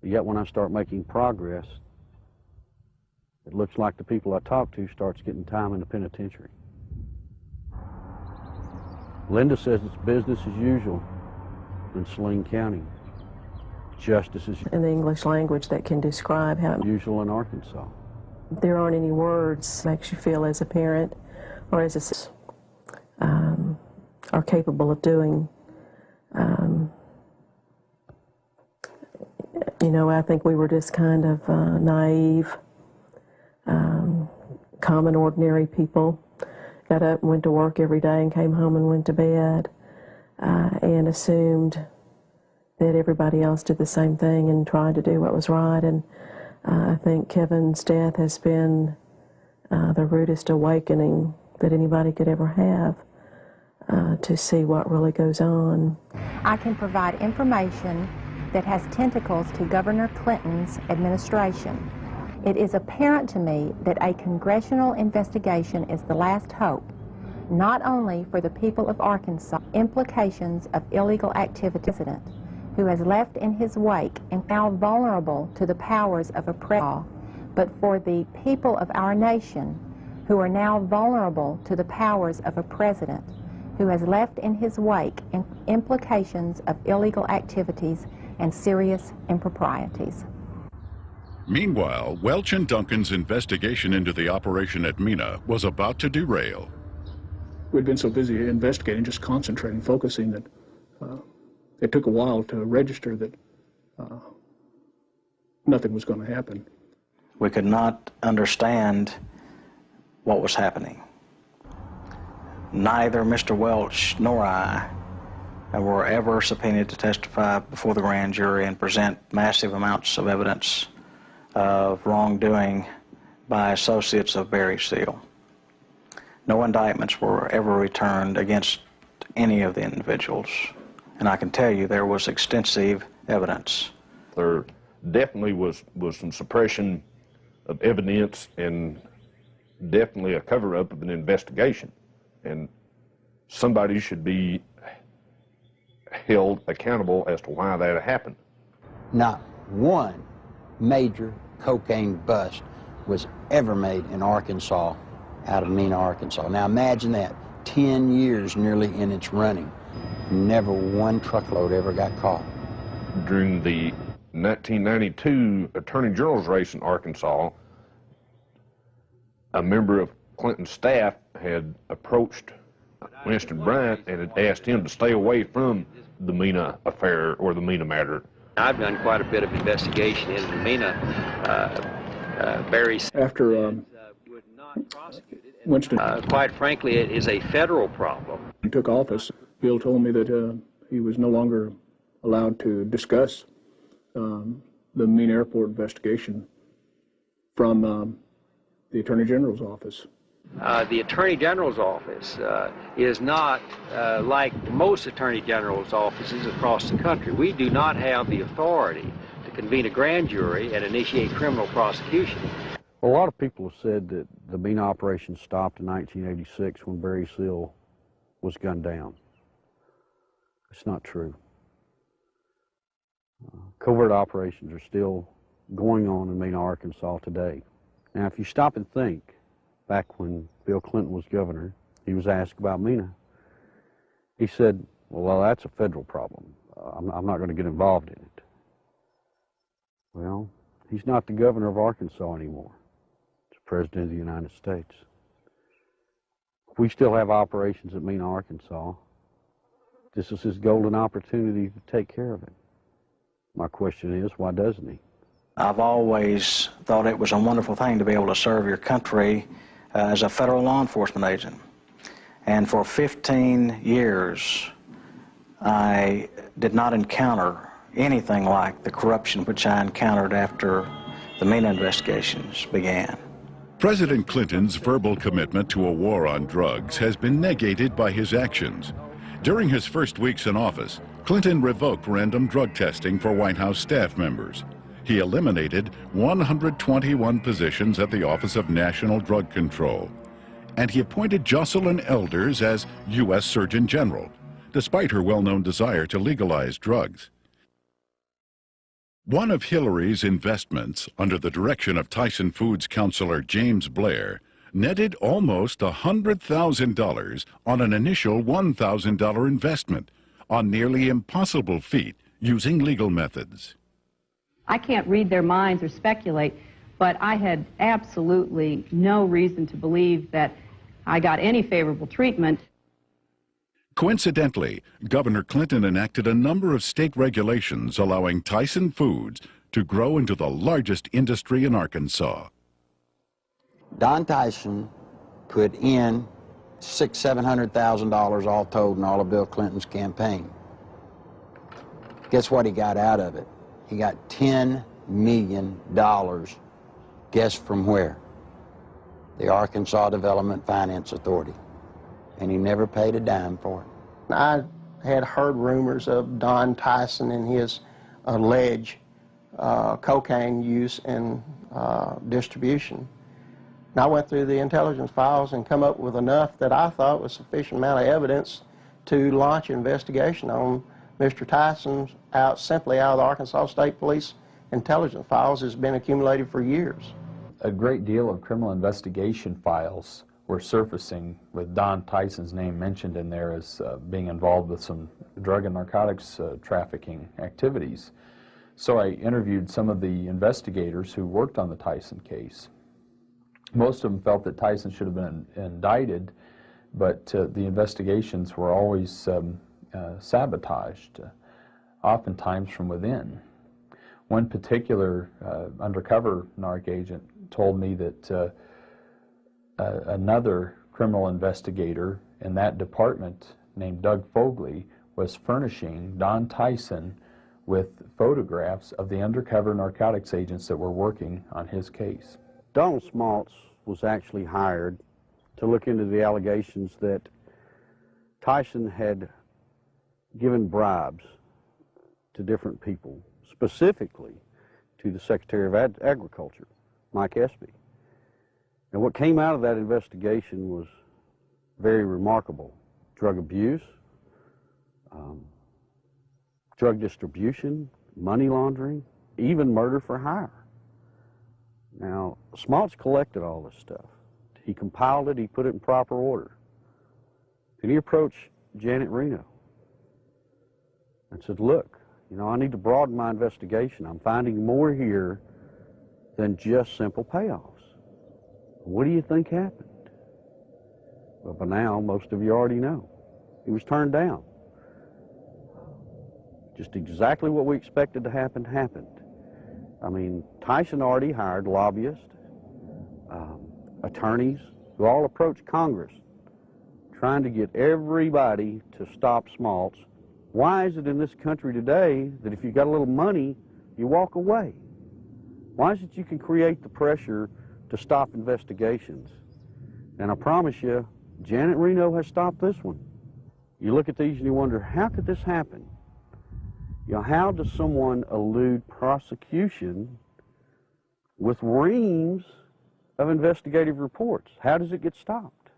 [SPEAKER 10] But yet when I start making progress, it looks like the people I talk to starts getting time in the penitentiary. Linda says it's business as usual in Saline County. Justice as
[SPEAKER 14] In the English language that can describe how
[SPEAKER 10] usual in Arkansas.
[SPEAKER 14] There aren't any words that makes you feel as a parent or as a are capable of doing. You know, I think we were just kind of naive, common, ordinary people. Got up and went to work every day and came home and went to bed and assumed that everybody else did the same thing and tried to do what was right. And I think Kevin's death has been the rudest awakening that anybody could ever have to see what really goes on.
[SPEAKER 15] I can provide information that has tentacles to Governor Clinton's administration. It is apparent to me that a congressional investigation is the last hope, not only for the people of Arkansas, implications of illegal activity, who has left in his wake and now vulnerable to the powers of oppression, but for the people of our nation, who are now vulnerable to the powers of a president who has left in his wake implications of illegal activities and serious improprieties.
[SPEAKER 1] Meanwhile, Welch and Duncan's investigation into the operation at Mena was about to derail.
[SPEAKER 11] We'd been so busy investigating, just concentrating, focusing, that it took a while to register that nothing was going to happen.
[SPEAKER 12] We could not understand what was happening. Neither Mr. Welch nor I were ever subpoenaed to testify before the grand jury and present massive amounts of evidence of wrongdoing by associates of Barry Seal. No indictments were ever returned against any of the individuals, and I can tell you there was extensive evidence.
[SPEAKER 16] There definitely was some suppression of evidence and definitely a cover-up of an investigation, and somebody should be held accountable as to why that happened.
[SPEAKER 4] Not one major cocaine bust was ever made in Arkansas out of Mena, Arkansas. Now imagine that, 10 years nearly in its running. Never one truckload ever got caught.
[SPEAKER 16] During the 1992 Attorney General's race in Arkansas, a member of Clinton's staff had approached Winston Bryant and had asked him to stay away from the Mena affair or the Mena matter.
[SPEAKER 13] I've done quite a bit of investigation into the Mena.
[SPEAKER 11] After Winston
[SPEAKER 13] quite frankly, it is a federal problem.
[SPEAKER 11] He took office, Bill told me that he was no longer allowed to discuss the Mena Airport investigation from the Attorney General's office.
[SPEAKER 13] The Attorney General's office is not like most Attorney General's offices across the country. We do not have the authority to convene a grand jury and initiate criminal prosecution.
[SPEAKER 10] A lot of people have said that the Mena operation stopped in 1986 when Barry Seal was gunned down. It's not true. Covert operations are still going on in Mena, Arkansas today. Now, if you stop and think, back when Bill Clinton was governor, he was asked about Mena. He said, well, that's a federal problem. I'm not going to get involved in it. Well, he's not the governor of Arkansas anymore. He's the president of the United States. We still have operations at Mena, Arkansas. This is his golden opportunity to take care of it. My question is, why doesn't he?
[SPEAKER 12] I've always thought it was a wonderful thing to be able to serve your country as a federal law enforcement agent. And for 15 years, I did not encounter anything like the corruption which I encountered after the Mena investigations began.
[SPEAKER 1] President Clinton's verbal commitment to a war on drugs has been negated by his actions. During his first weeks in office, Clinton revoked random drug testing for White House staff members. He eliminated 121 positions at the Office of National Drug Control. And he appointed Jocelyn Elders as U.S. Surgeon General, despite her well-known desire to legalize drugs. One of Hillary's investments, under the direction of Tyson Foods counselor James Blair, netted almost $100,000 on an initial $1,000 investment, a nearly impossible feat using legal methods.
[SPEAKER 17] I can't read their minds or speculate, but I had absolutely no reason to believe that I got any favorable treatment.
[SPEAKER 1] Coincidentally, Governor Clinton enacted a number of state regulations allowing Tyson Foods to grow into the largest industry in Arkansas.
[SPEAKER 4] Don Tyson put in $600,000-$700,000 all told in all of Bill Clinton's campaign. Guess what he got out of it? He got $10 million. Guess from where? The Arkansas Development Finance Authority. And he never paid a dime for it.
[SPEAKER 5] I had heard rumors of Don Tyson and his alleged cocaine use and distribution. And I went through the intelligence files and come up with enough that I thought was sufficient amount of evidence to launch an investigation on Mr. Tyson simply out of the Arkansas State Police intelligence files has been accumulated for years.
[SPEAKER 18] A great deal of criminal investigation files were surfacing with Don Tyson's name mentioned in there as being involved with some drug and narcotics trafficking activities. So I interviewed some of the investigators who worked on the Tyson case. Most of them felt that Tyson should have been indicted, but the investigations were always sabotaged, oftentimes from within. One particular undercover narc agent told me that another criminal investigator in that department named Doug Fogley was furnishing Don Tyson with photographs of the undercover narcotics agents that were working on his case.
[SPEAKER 10] Donald Smaltz was actually hired to look into the allegations that Tyson had given bribes to different people, specifically to the Secretary of Agriculture, Mike Espy. And what came out of that investigation was very remarkable. Drug abuse, drug distribution, money laundering, even murder for hire. Now, Smaltz collected all this stuff. He compiled it, he put it in proper order. Then he approached Janet Reno and said, look, You know, I need to broaden my investigation. I'm finding more here than just simple payoffs. What do you think happened? Well, by now, most of you already know. He was turned down. Just exactly what we expected to happen happened. I mean, Tyson already hired lobbyists, attorneys, who all approached Congress trying to get everybody to stop Smaltz. Why is it in this country today that if you got a little money, you walk away? Why is it you can create the pressure to stop investigations? And I promise you, Janet Reno has stopped this one. You look at these and you wonder, how could this happen? You know, how does someone elude prosecution with reams of investigative reports? How does it get stopped?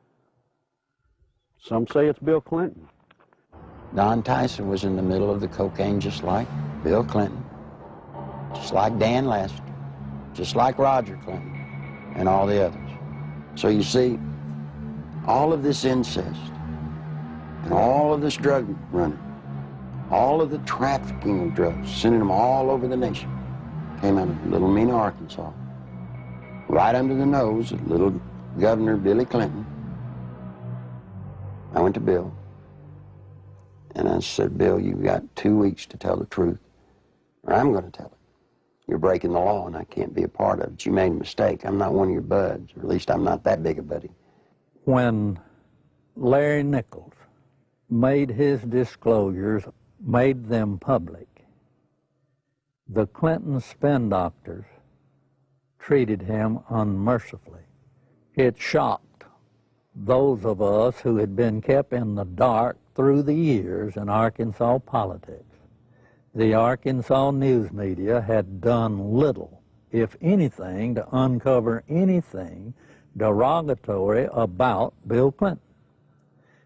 [SPEAKER 10] Some say it's Bill Clinton.
[SPEAKER 4] Don Tyson was in the middle of the cocaine just like Bill Clinton, just like Dan Lester, just like Roger Clinton, and all the others. So you see, all of this incest, and all of this drug running, all of the trafficking of drugs, sending them all over the nation, came out of Little Mena, Arkansas, right under the nose of little Governor Billy Clinton. I went to Bill, and I said, Bill, you've got 2 weeks to tell the truth, or I'm going to tell it. You're breaking the law, and I can't be a part of it. You made a mistake. I'm not one of your buds, or at least I'm not that big a buddy.
[SPEAKER 2] When Larry Nichols made his disclosures, made them public, the Clinton spin doctors treated him unmercifully. It shocked those of us who had been kept in the dark through the years in Arkansas politics. The Arkansas news media had done little, if anything, to uncover anything derogatory about Bill Clinton.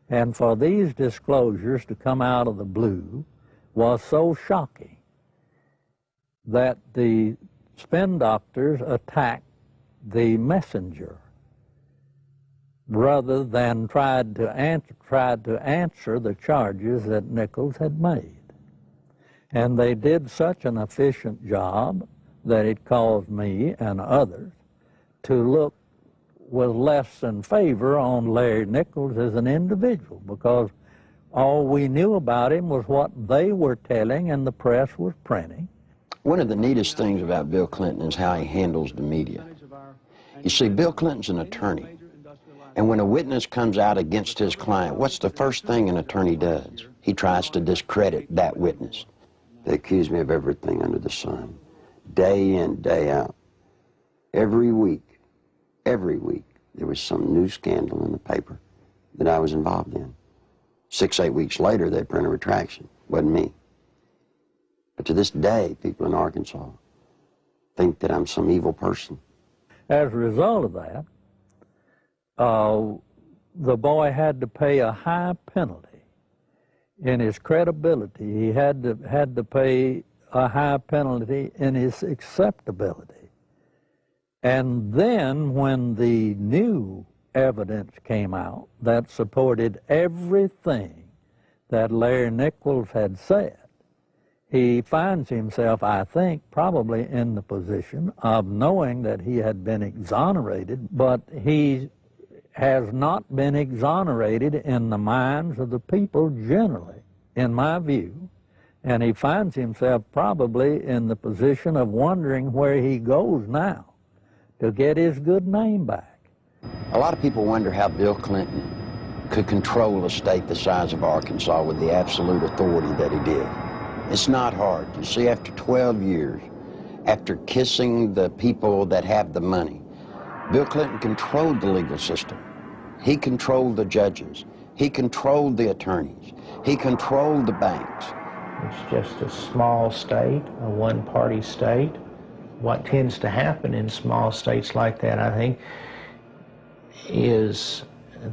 [SPEAKER 2] And for these disclosures to come out of the blue was so shocking that the spin doctors attacked the messenger rather than tried to answer the charges that Nichols had made. And they did such an efficient job that it caused me and others to look with less than favor on Larry Nichols as an individual, because all we knew about him was what they were telling and the press was printing.
[SPEAKER 4] One of the neatest things about Bill Clinton is how he handles the media. You see, Bill Clinton's an attorney, and when a witness comes out against his client, what's the first thing an attorney does? He tries to discredit that witness. They accuse me of everything under the sun, day in, day out. Every week, there was some new scandal in the paper that I was involved in. 6, 8 weeks later, they print a retraction. Wasn't me. But to this day, people in Arkansas think that I'm some evil person.
[SPEAKER 2] As a result of that, the boy had to pay a high penalty. In his credibility, he had to pay a high penalty in his acceptability. And then when the new evidence came out that supported everything that Larry Nichols had said, he finds himself, I think, probably in the position of knowing that he had been exonerated, but he has not been exonerated in the minds of the people generally, in my view. And he finds himself probably in the position of wondering where he goes now to get his good name back.
[SPEAKER 4] A lot of people wonder how Bill Clinton could control a state the size of Arkansas with the absolute authority that he did. It's not hard. You see, after 12 years, after kissing the people that have the money, Bill Clinton controlled the legal system. He controlled the judges. He controlled the attorneys. He controlled the banks.
[SPEAKER 19] It's just a small state, a one-party state. What tends to happen in small states like that, I think, is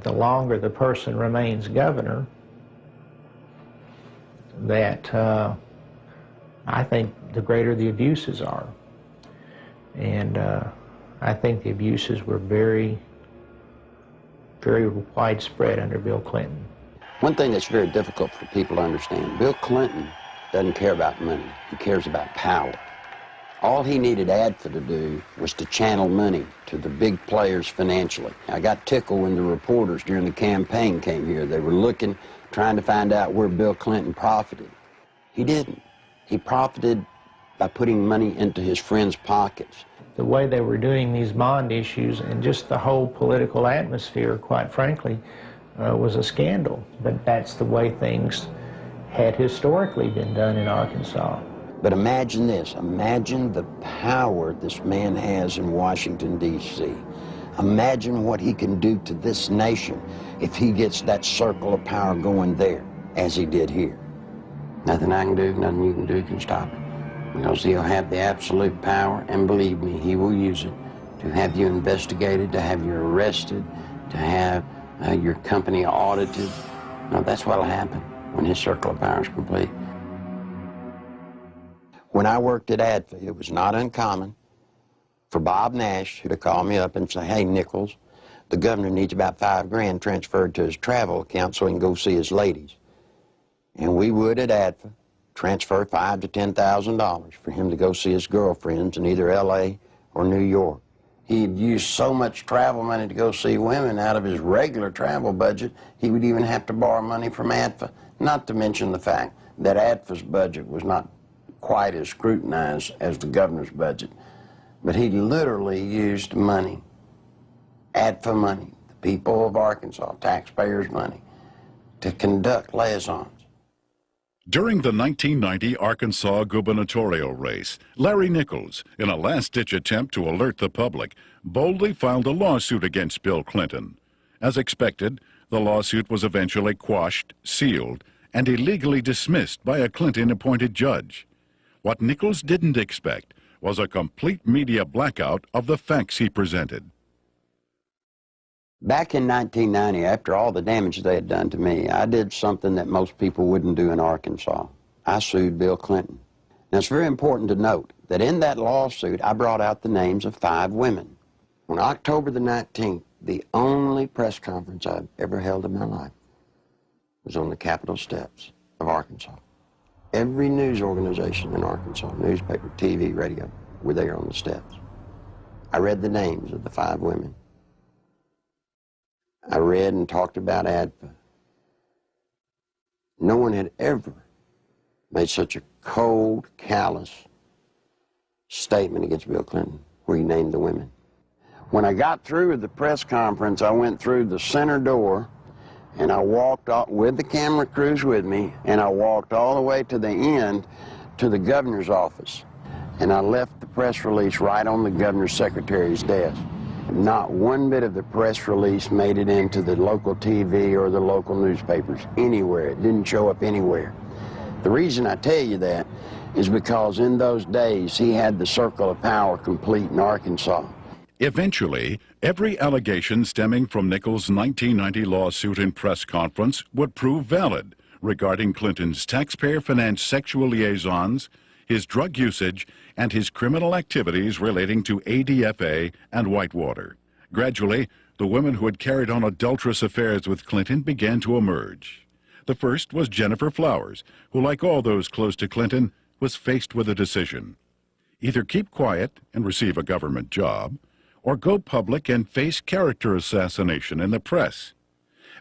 [SPEAKER 19] the longer the person remains governor, that I think the greater the abuses are. And I think the abuses were very, very widespread under Bill Clinton.
[SPEAKER 4] One thing that's very difficult for people to understand, Bill Clinton doesn't care about money. He cares about power. All he needed ADFA to do was to channel money to the big players financially. I got tickled when the reporters during the campaign came here. They were looking, trying to find out where Bill Clinton profited. He didn't. He profited by putting money into his friends' pockets.
[SPEAKER 19] The way they were doing these bond issues and just the whole political atmosphere, quite frankly, was a scandal. But that's the way things had historically been done in Arkansas.
[SPEAKER 4] But imagine this. Imagine the power this man has in Washington, D.C. Imagine what he can do to this nation if he gets that circle of power going there, as he did here. Nothing I can do, nothing you can do can stop it. Because he'll have the absolute power, and believe me, he will use it to have you investigated, to have you arrested, to have your company audited. No, that's what'll happen when his circle of power is complete. When I worked at ADFA, it was not uncommon for Bob Nash to call me up and say, hey, Nichols, the governor needs about $5 grand transferred to his travel account so he can go see his ladies. And we would at ADFA transfer $5,000 to $10,000 for him to go see his girlfriends in either L.A. or New York. He'd used so much travel money to go see women out of his regular travel budget, he would even have to borrow money from ADFA, not to mention the fact that ADFA's budget was not quite as scrutinized as the governor's budget. But he literally used money, ADFA money, the people of Arkansas, taxpayers' money, to conduct liaisons.
[SPEAKER 1] During the 1990 Arkansas gubernatorial race, Larry Nichols, in a last-ditch attempt to alert the public, boldly filed a lawsuit against Bill Clinton. As expected, the lawsuit was eventually quashed, sealed, and illegally dismissed by a Clinton-appointed judge. What Nichols didn't expect was a complete media blackout of the facts he presented.
[SPEAKER 4] Back in 1990, after all the damage they had done to me, I did something that most people wouldn't do in Arkansas. I sued Bill Clinton. Now, it's very important to note that in that lawsuit, I brought out the names of 5 women. On October the 19th, the only press conference I've ever held in my life was on the Capitol steps of Arkansas. Every news organization in Arkansas, newspaper, TV, radio, were there on the steps. I read the names of the 5 women. I read and talked about ADFA. No one had ever made such a cold, callous statement against Bill Clinton, where he named the women. When I got through with the press conference, I went through the center door, and I walked off with the camera crews with me, and I walked all the way to the end to the governor's office. And I left the press release right on the governor's secretary's desk. Not one bit of the press release made it into the local TV or the local newspapers, anywhere. It didn't show up anywhere. The reason I tell you that is because in those days, he had the circle of power complete in Arkansas.
[SPEAKER 1] Eventually, every allegation stemming from Nichols' 1990 lawsuit and press conference would prove valid regarding Clinton's taxpayer-financed sexual liaisons, his drug usage, and his criminal activities relating to ADFA and Whitewater. Gradually, the women who had carried on adulterous affairs with Clinton began to emerge. The first was Gennifer Flowers, who, like all those close to Clinton, was faced with a decision. Either keep quiet and receive a government job, or go public and face character assassination in the press.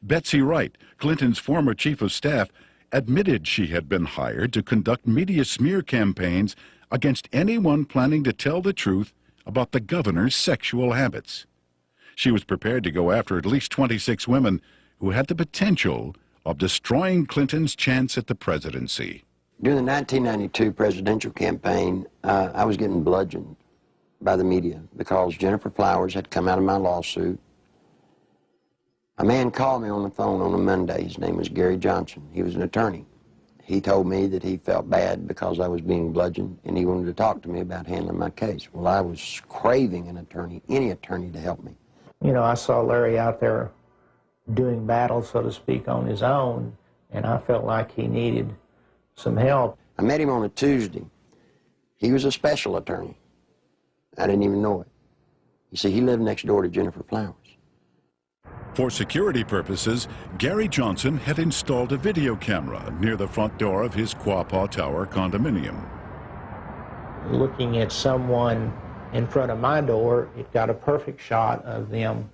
[SPEAKER 1] Betsy Wright, Clinton's former chief of staff, admitted she had been hired to conduct media smear campaigns against anyone planning to tell the truth about the governor's sexual habits. She was prepared to go after at least 26 women who had the potential of destroying Clinton's chance at the presidency.
[SPEAKER 4] During the 1992 presidential campaign, I was getting bludgeoned by the media because Gennifer Flowers had come out of my lawsuit. A man called me on the phone on a Monday. His name was Gary Johnson. He was an attorney. He told me that he felt bad because I was being bludgeoned, and he wanted to talk to me about handling my case. Well, I was craving an attorney, any attorney, to help me.
[SPEAKER 19] You know, I saw Larry out there doing battle, so to speak, on his own, and I felt like he needed some help.
[SPEAKER 4] I met him on a Tuesday. He was a special attorney. I didn't even know it. You see, he lived next door to Gennifer Flowers.
[SPEAKER 1] For security purposes, Gary Johnson had installed a video camera near the front door of his Quapaw Tower condominium.
[SPEAKER 19] Looking at someone in front of my door, it got a perfect shot of them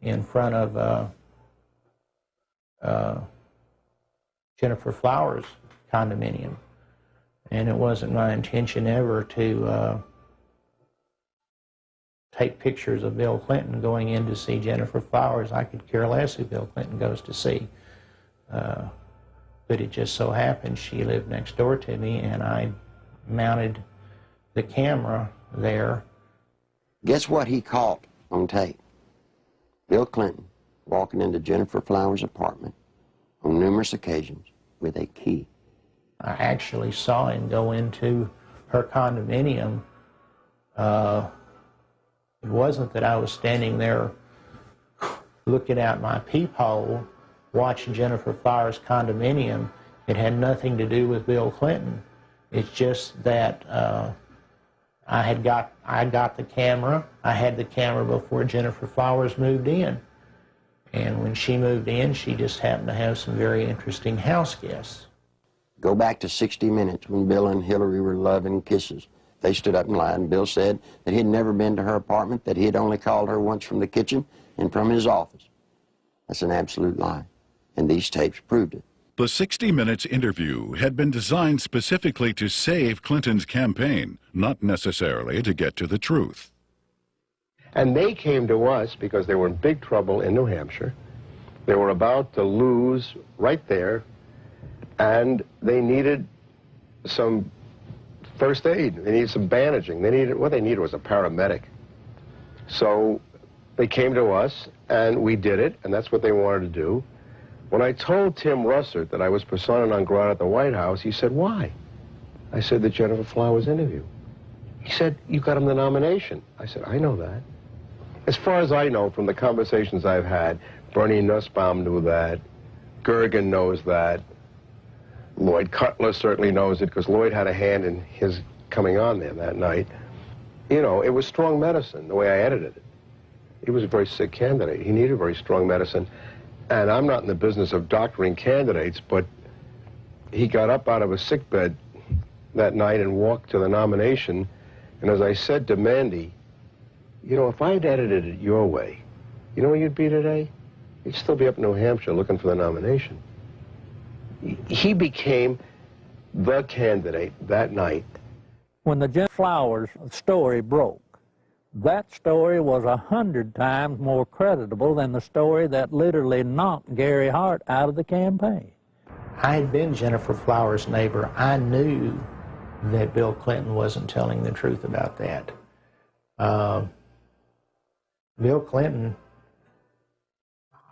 [SPEAKER 19] in front of Jennifer Flowers' condominium. And it wasn't my intention ever to take pictures of Bill Clinton going in to see Jennifer Flowers. I could care less who Bill Clinton goes to see. But it just so happened she lived next door to me, and I mounted the camera there.
[SPEAKER 4] Guess what he caught on tape? Bill Clinton walking into Jennifer Flowers' apartment on numerous occasions with a key.
[SPEAKER 19] I actually saw him go into her condominium. It wasn't that I was standing there looking out my peephole watching Jennifer Flowers' condominium. It had nothing to do with Bill Clinton. It's just that I got the camera. I had the camera before Jennifer Flowers moved in. And when she moved in, she just happened to have some very interesting house guests.
[SPEAKER 4] Go back to 60 Minutes when Bill and Hillary were loving kisses. They stood up and lied, and Bill said that he'd never been to her apartment, that he had only called her once from the kitchen and from his office. That's an absolute lie, and these tapes proved it.
[SPEAKER 1] The 60 Minutes interview had been designed specifically to save Clinton's campaign, not necessarily to get to the truth.
[SPEAKER 20] And they came to us because they were in big trouble in New Hampshire. They were about to lose right there, and they needed some first aid. They needed some bandaging. What they needed was a paramedic. So they came to us, and we did it, and that's what they wanted to do. When I told Tim Russert that I was persona non grata at the White House, he said, "Why?" I said, "The Jennifer Flowers interview." He said, "You got him the nomination." I said, "I know that." As far as I know from the conversations I've had, Bernie Nussbaum knew that, Gergen knows that, Lloyd Cutler certainly knows it because Lloyd had a hand in his coming on there that night. You know, it was strong medicine, the way I edited it. He was a very sick candidate. He needed very strong medicine. And I'm not in the business of doctoring candidates, but he got up out of a sickbed that night and walked to the nomination. And as I said to Mandy, you know, if I'd edited it your way, you know where you'd be today? You'd still be up in New Hampshire looking for the nomination. He became the candidate that night.
[SPEAKER 2] When the Jennifer Flowers story broke, that story was 100 times more creditable than the story that literally knocked Gary Hart out of the campaign.
[SPEAKER 19] I had been Jennifer Flowers' neighbor. I knew that Bill Clinton wasn't telling the truth about that. Bill Clinton,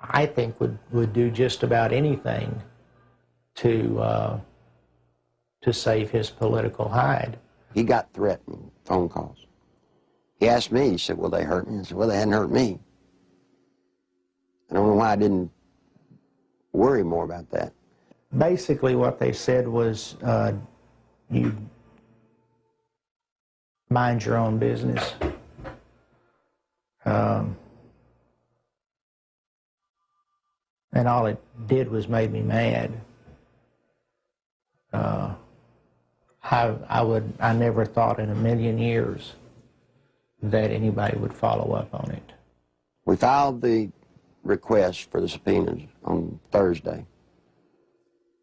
[SPEAKER 19] I think, would do just about anything to save his political hide.
[SPEAKER 4] He got threatening phone calls. He asked me, he said, "Well, they hurt me?" I said, "Well, they hadn't hurt me." I don't know why I didn't worry more about that.
[SPEAKER 19] Basically what they said was, you mind your own business. And all it did was made me mad. I never thought in a million years that anybody would follow up on it.
[SPEAKER 4] We filed the request for the subpoenas on Thursday.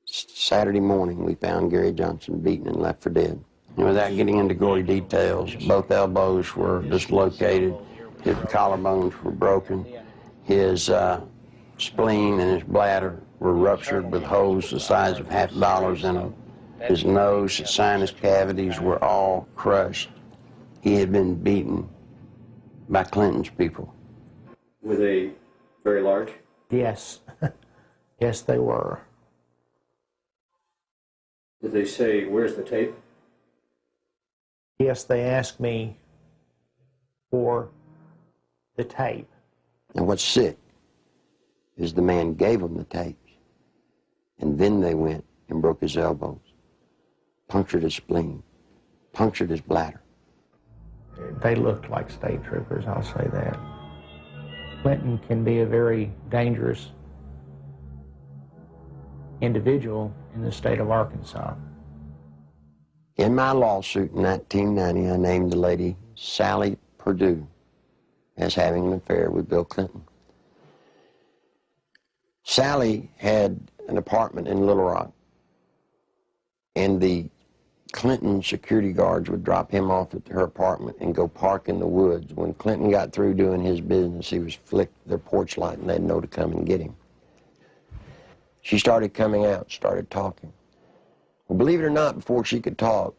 [SPEAKER 4] Saturday morning, we found Gary Johnson beaten and left for dead. And without getting into gory details, both elbows were dislocated, his collarbones were broken, his spleen and his bladder were ruptured with holes the size of $50 in them. His nose, his sinus cavities were all crushed. He had been beaten by Clinton's people.
[SPEAKER 21] Were they very large?
[SPEAKER 19] Yes. Yes, they were.
[SPEAKER 21] Did they say, "Where's the tape"?
[SPEAKER 19] Yes, they asked me for the tape.
[SPEAKER 4] And what's sick is the man gave them the tapes, and then they went and broke his elbows, punctured his spleen, punctured his bladder.
[SPEAKER 19] They looked like state troopers, I'll say that. Clinton can be a very dangerous individual in the state of Arkansas.
[SPEAKER 4] In my lawsuit in 1990, I named the lady Sally Perdue as having an affair with Bill Clinton. Sally had an apartment in Little Rock, and the Clinton security guards would drop him off at her apartment and go park in the woods. When Clinton got through doing his business, he was flick their porch light and they'd know to come and get him. She started coming out, started talking. Well, believe it or not, before she could talk,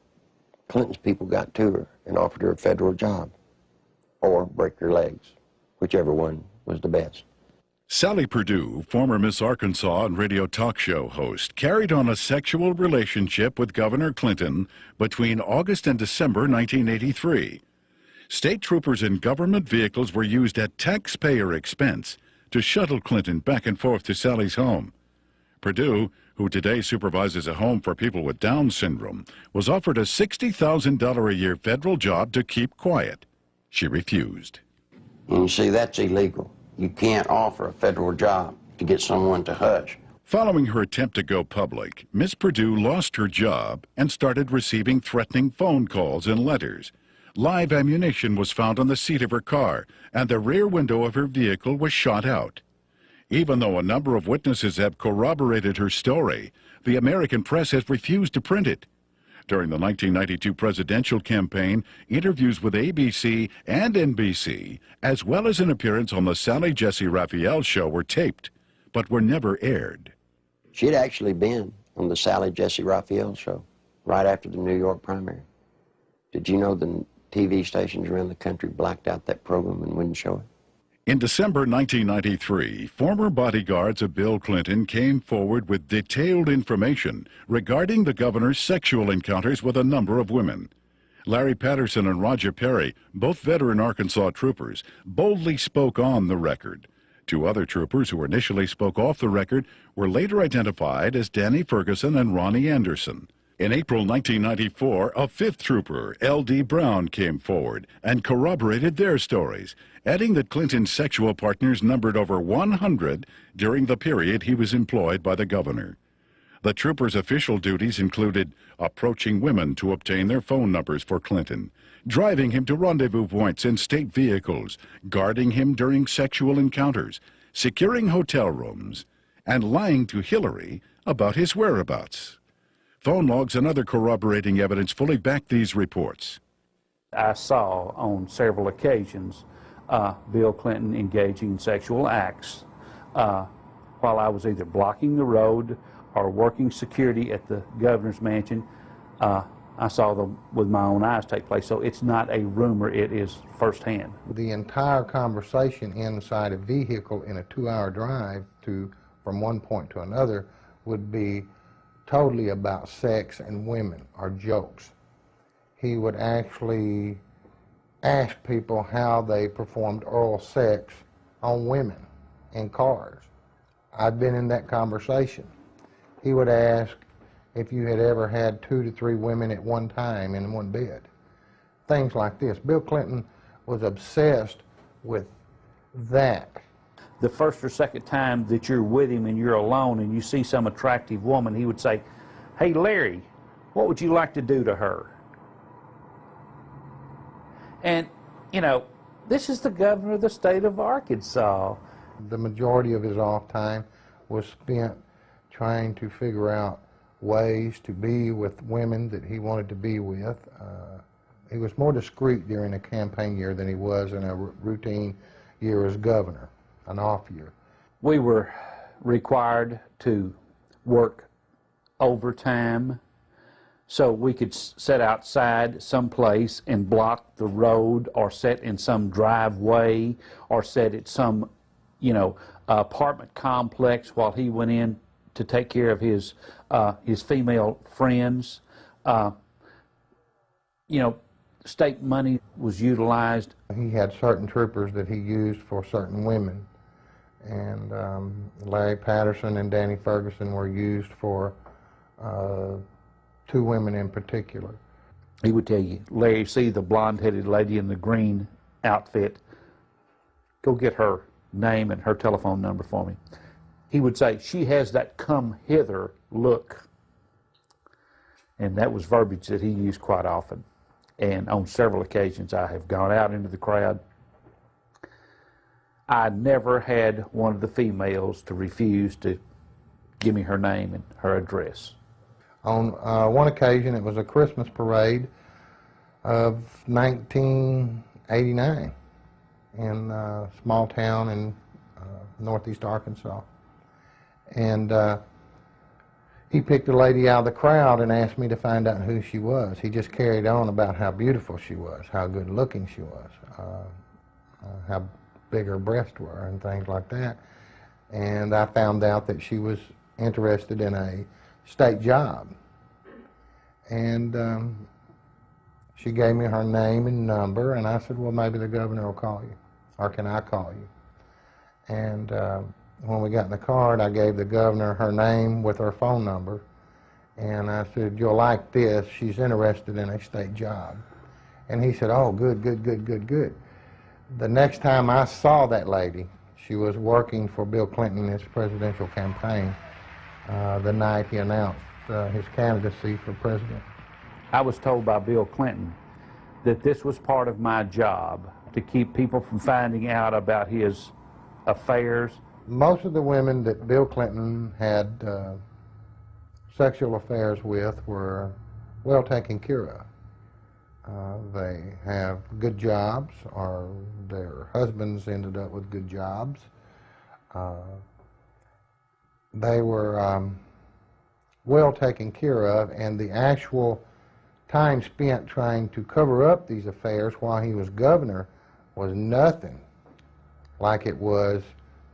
[SPEAKER 4] Clinton's people got to her and offered her a federal job or break her legs, whichever one was the best.
[SPEAKER 1] Sally Perdue, former Miss Arkansas and radio talk show host, carried on a sexual relationship with Governor Clinton between August and December 1983. State troopers in government vehicles were used at taxpayer expense to shuttle Clinton back and forth to Sally's home. Perdue, who today supervises a home for people with Down syndrome, was offered a $60,000 a year federal job to keep quiet. She refused.
[SPEAKER 4] And you see, that's illegal. You can't offer a federal job to get someone to hush.
[SPEAKER 1] Following her attempt to go public, Miss Perdue lost her job and started receiving threatening phone calls and letters. Live ammunition was found on the seat of her car, and the rear window of her vehicle was shot out. Even though a number of witnesses have corroborated her story, the American press has refused to print it. During the 1992 presidential campaign, interviews with ABC and NBC, as well as an appearance on the Sally Jesse Raphael show, were taped, but were never aired.
[SPEAKER 4] She had actually been on the Sally Jesse Raphael show right after the New York primary. Did you know the TV stations around the country blacked out that program and wouldn't show it?
[SPEAKER 1] In December 1993, former bodyguards of Bill Clinton came forward with detailed information regarding the governor's sexual encounters with a number of women. Larry Patterson and Roger Perry, both veteran Arkansas troopers, boldly spoke on the record. Two other troopers who initially spoke off the record were later identified as Danny Ferguson and Ronnie Anderson. In April 1994, a fifth trooper, L.D. Brown, came forward and corroborated their stories, adding that Clinton's sexual partners numbered over 100 during the period he was employed by the governor. The trooper's official duties included approaching women to obtain their phone numbers for Clinton, driving him to rendezvous points in state vehicles, guarding him during sexual encounters, securing hotel rooms, and lying to Hillary about his whereabouts. Phone logs and other corroborating evidence fully back these reports.
[SPEAKER 3] I saw on several occasions Bill Clinton engaging in sexual acts while I was either blocking the road or working security at the governor's mansion. I saw them with my own eyes take place, so it's not a rumor, it is firsthand.
[SPEAKER 22] The entire conversation inside a vehicle in a 2-hour drive from one point to another would be totally about sex and women or jokes. He would actually ask people how they performed oral sex on women in cars. I've been in that conversation. He would ask if you had ever had 2 to 3 women at one time in one bed. Things like this. Bill Clinton was obsessed with that.
[SPEAKER 3] The first or second time that you're with him and you're alone and you see some attractive woman, he would say, "Hey, Larry, what would you like to do to her?" And, you know, this is the governor of the state of Arkansas.
[SPEAKER 22] The majority of his off time was spent trying to figure out ways to be with women that he wanted to be with. He was more discreet during a campaign year than he was in a routine year as governor, an off year.
[SPEAKER 3] We were required to work overtime so we could sit outside someplace and block the road, or sit in some driveway, or sit at some, apartment complex while he went in to take care of his female friends. State money was utilized.
[SPEAKER 22] He had certain troopers that he used for certain women, and Larry Patterson and Danny Ferguson were used for 2 women in particular.
[SPEAKER 3] He would tell you, "Larry, see the blonde-headed lady in the green outfit? Go get her. name and her telephone number for me. He would say, "She has that come hither look." And that was verbiage that he used quite often. And on several occasions I have gone out into the crowd. I never had one of the females to refuse to give me her name and her address.
[SPEAKER 22] On one occasion, it was a Christmas parade of 1989 in a small town in northeast Arkansas. And he picked a lady out of the crowd and asked me to find out who she was. He just carried on about how beautiful she was, how good looking she was, how big her breasts were and things like that. And I found out that she was interested in a state job. And she gave me her name and number, and I said, well, maybe the governor will call you, or can I call you? And when we got in the car, I gave the governor her name with her phone number, and I said, you'll like this, she's interested in a state job. And he said, oh, good, good, good, good, good. The next time I saw that lady, she was working for Bill Clinton in his presidential campaign the night he announced his candidacy for president.
[SPEAKER 3] I was told by Bill Clinton that this was part of my job, to keep people from finding out about his affairs.
[SPEAKER 22] Most of the women that Bill Clinton had sexual affairs with were well taken care of. They have good jobs, or their husbands ended up with good jobs. They were well taken care of, and the actual time spent trying to cover up these affairs while he was governor was nothing like it was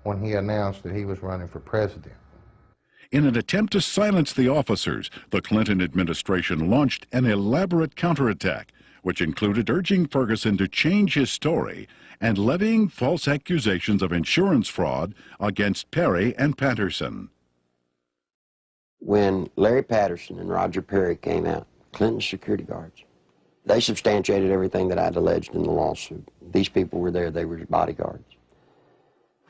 [SPEAKER 22] when he announced that he was running for president.
[SPEAKER 1] In an attempt to silence the officers, the Clinton administration launched an elaborate counterattack, which included urging Ferguson to change his story and levying false accusations of insurance fraud against Perry and Patterson.
[SPEAKER 4] When Larry Patterson and Roger Perry came out, Clinton's security guards, they substantiated everything that I'd alleged in the lawsuit. These people were there, they were his bodyguards.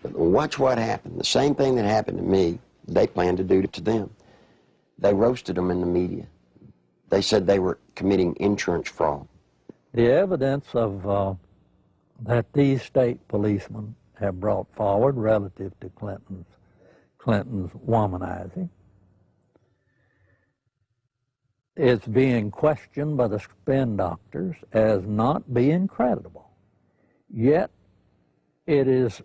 [SPEAKER 4] But watch what happened. The same thing that happened to me, they planned to do to them. They roasted them in the media. They said they were committing insurance fraud.
[SPEAKER 2] The evidence of that these state policemen have brought forward relative to Clinton's womanizing is being questioned by the spin doctors as not being credible. Yet it is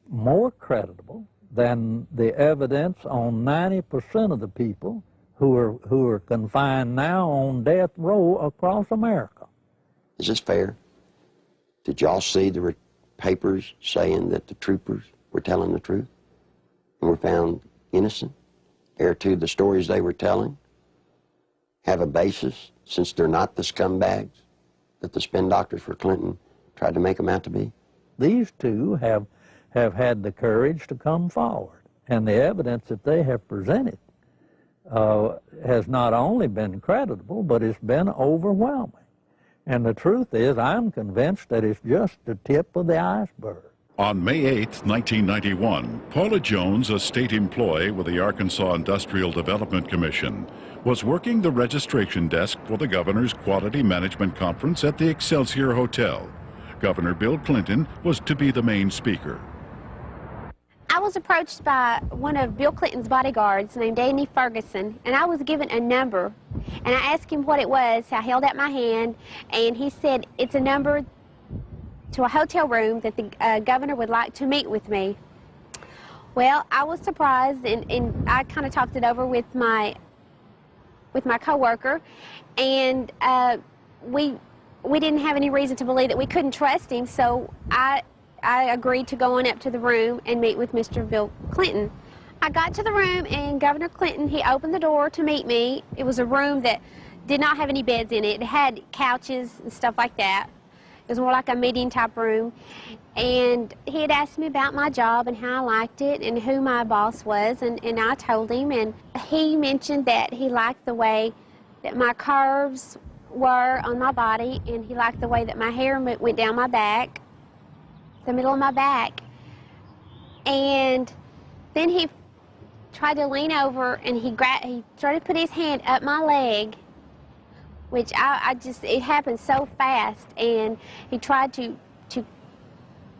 [SPEAKER 2] more credible than the evidence on 90% of the people who are confined now on death row across America.
[SPEAKER 4] Is this fair? Did y'all see the papers saying that the troopers were telling the truth and were found innocent? Ere to the stories they were telling have a basis, since they're not the scumbags that the spin doctors for Clinton tried to make them out to be?
[SPEAKER 2] These two have had the courage to come forward, and the evidence that they have presented has not only been credible, but it's been overwhelming. And the truth is, I'm convinced that it's just the tip of the iceberg.
[SPEAKER 1] On May 8, 1991, Paula Jones, a state employee with the Arkansas Industrial Development Commission, was working the registration desk for the governor's Quality Management Conference at the Excelsior Hotel. Governor Bill Clinton was to be the main speaker.
[SPEAKER 7] I was approached by one of Bill Clinton's bodyguards named Danny Ferguson, and I was given a number. And I asked him what it was. I held out my hand, and he said, it's a number to a hotel room that the governor would like to meet with me. Well, I was surprised, and I kind of talked it over with my coworker, and we didn't have any reason to believe that we couldn't trust him, so I agreed to go on up to the room and meet with Mr. Bill Clinton. I got to the room, and Governor Clinton, he opened the door to meet me. It was a room that did not have any beds in it. It had couches and stuff like that. It was more like a meeting type room. And he had asked me about my job and how I liked it and who my boss was, and I told him. And he mentioned that he liked the way that my curves were on my body, and he liked the way that my hair went down my back, the middle of my back. And then he tried to lean over, and he started to put his hand up my leg, which it happened so fast, and he tried to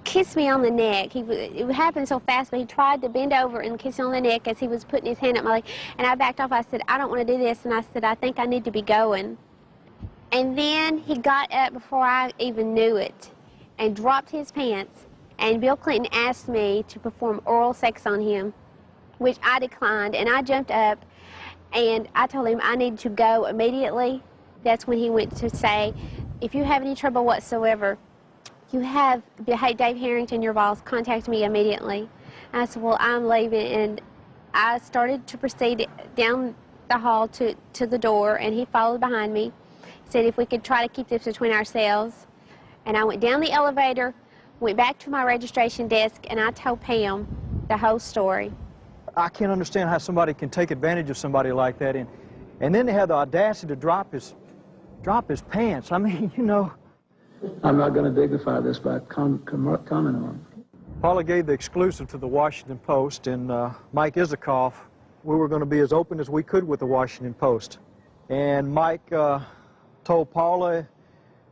[SPEAKER 7] kiss me on the neck. It happened so fast, but he tried to bend over and kiss me on the neck as he was putting his hand up my leg, and I backed off. I said, I don't want to do this, and I said, I think I need to be going. And then he got up before I even knew it and dropped his pants, and Bill Clinton asked me to perform oral sex on him, which I declined, and I jumped up, and I told him I needed to go immediately. That's when he went to say, if you have any trouble whatsoever, you have Dave Harrington, your boss, contact me immediately. And I said, well, I'm leaving, and I started to proceed down the hall to the door, and he followed behind me. He said if we could try to keep this between ourselves. And I went down the elevator, went back to my registration desk, and I told Pam the whole story.
[SPEAKER 8] I can't understand how somebody can take advantage of somebody like that, and then they have the audacity to drop his pants. I mean, you know.
[SPEAKER 9] I'm not going to dignify this by commenting on it.
[SPEAKER 8] Paula gave the exclusive to the Washington Post, and Mike Isikoff, we were going to be as open as we could with the Washington Post. And Mike told Paula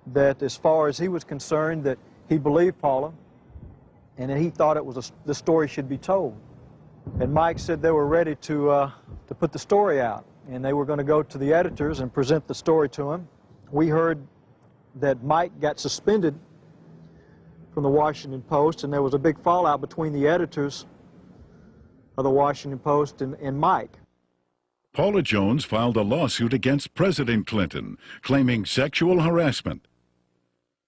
[SPEAKER 8] that as far as he was concerned, that he believed Paula, and that he thought the story should be told. And Mike said they were ready to put the story out, and they were going to go to the editors and present the story to him. We heard that Mike got suspended from the Washington Post, and there was a big fallout between the editors of the Washington Post and Mike.
[SPEAKER 1] Paula Jones filed a lawsuit against President Clinton, claiming sexual harassment.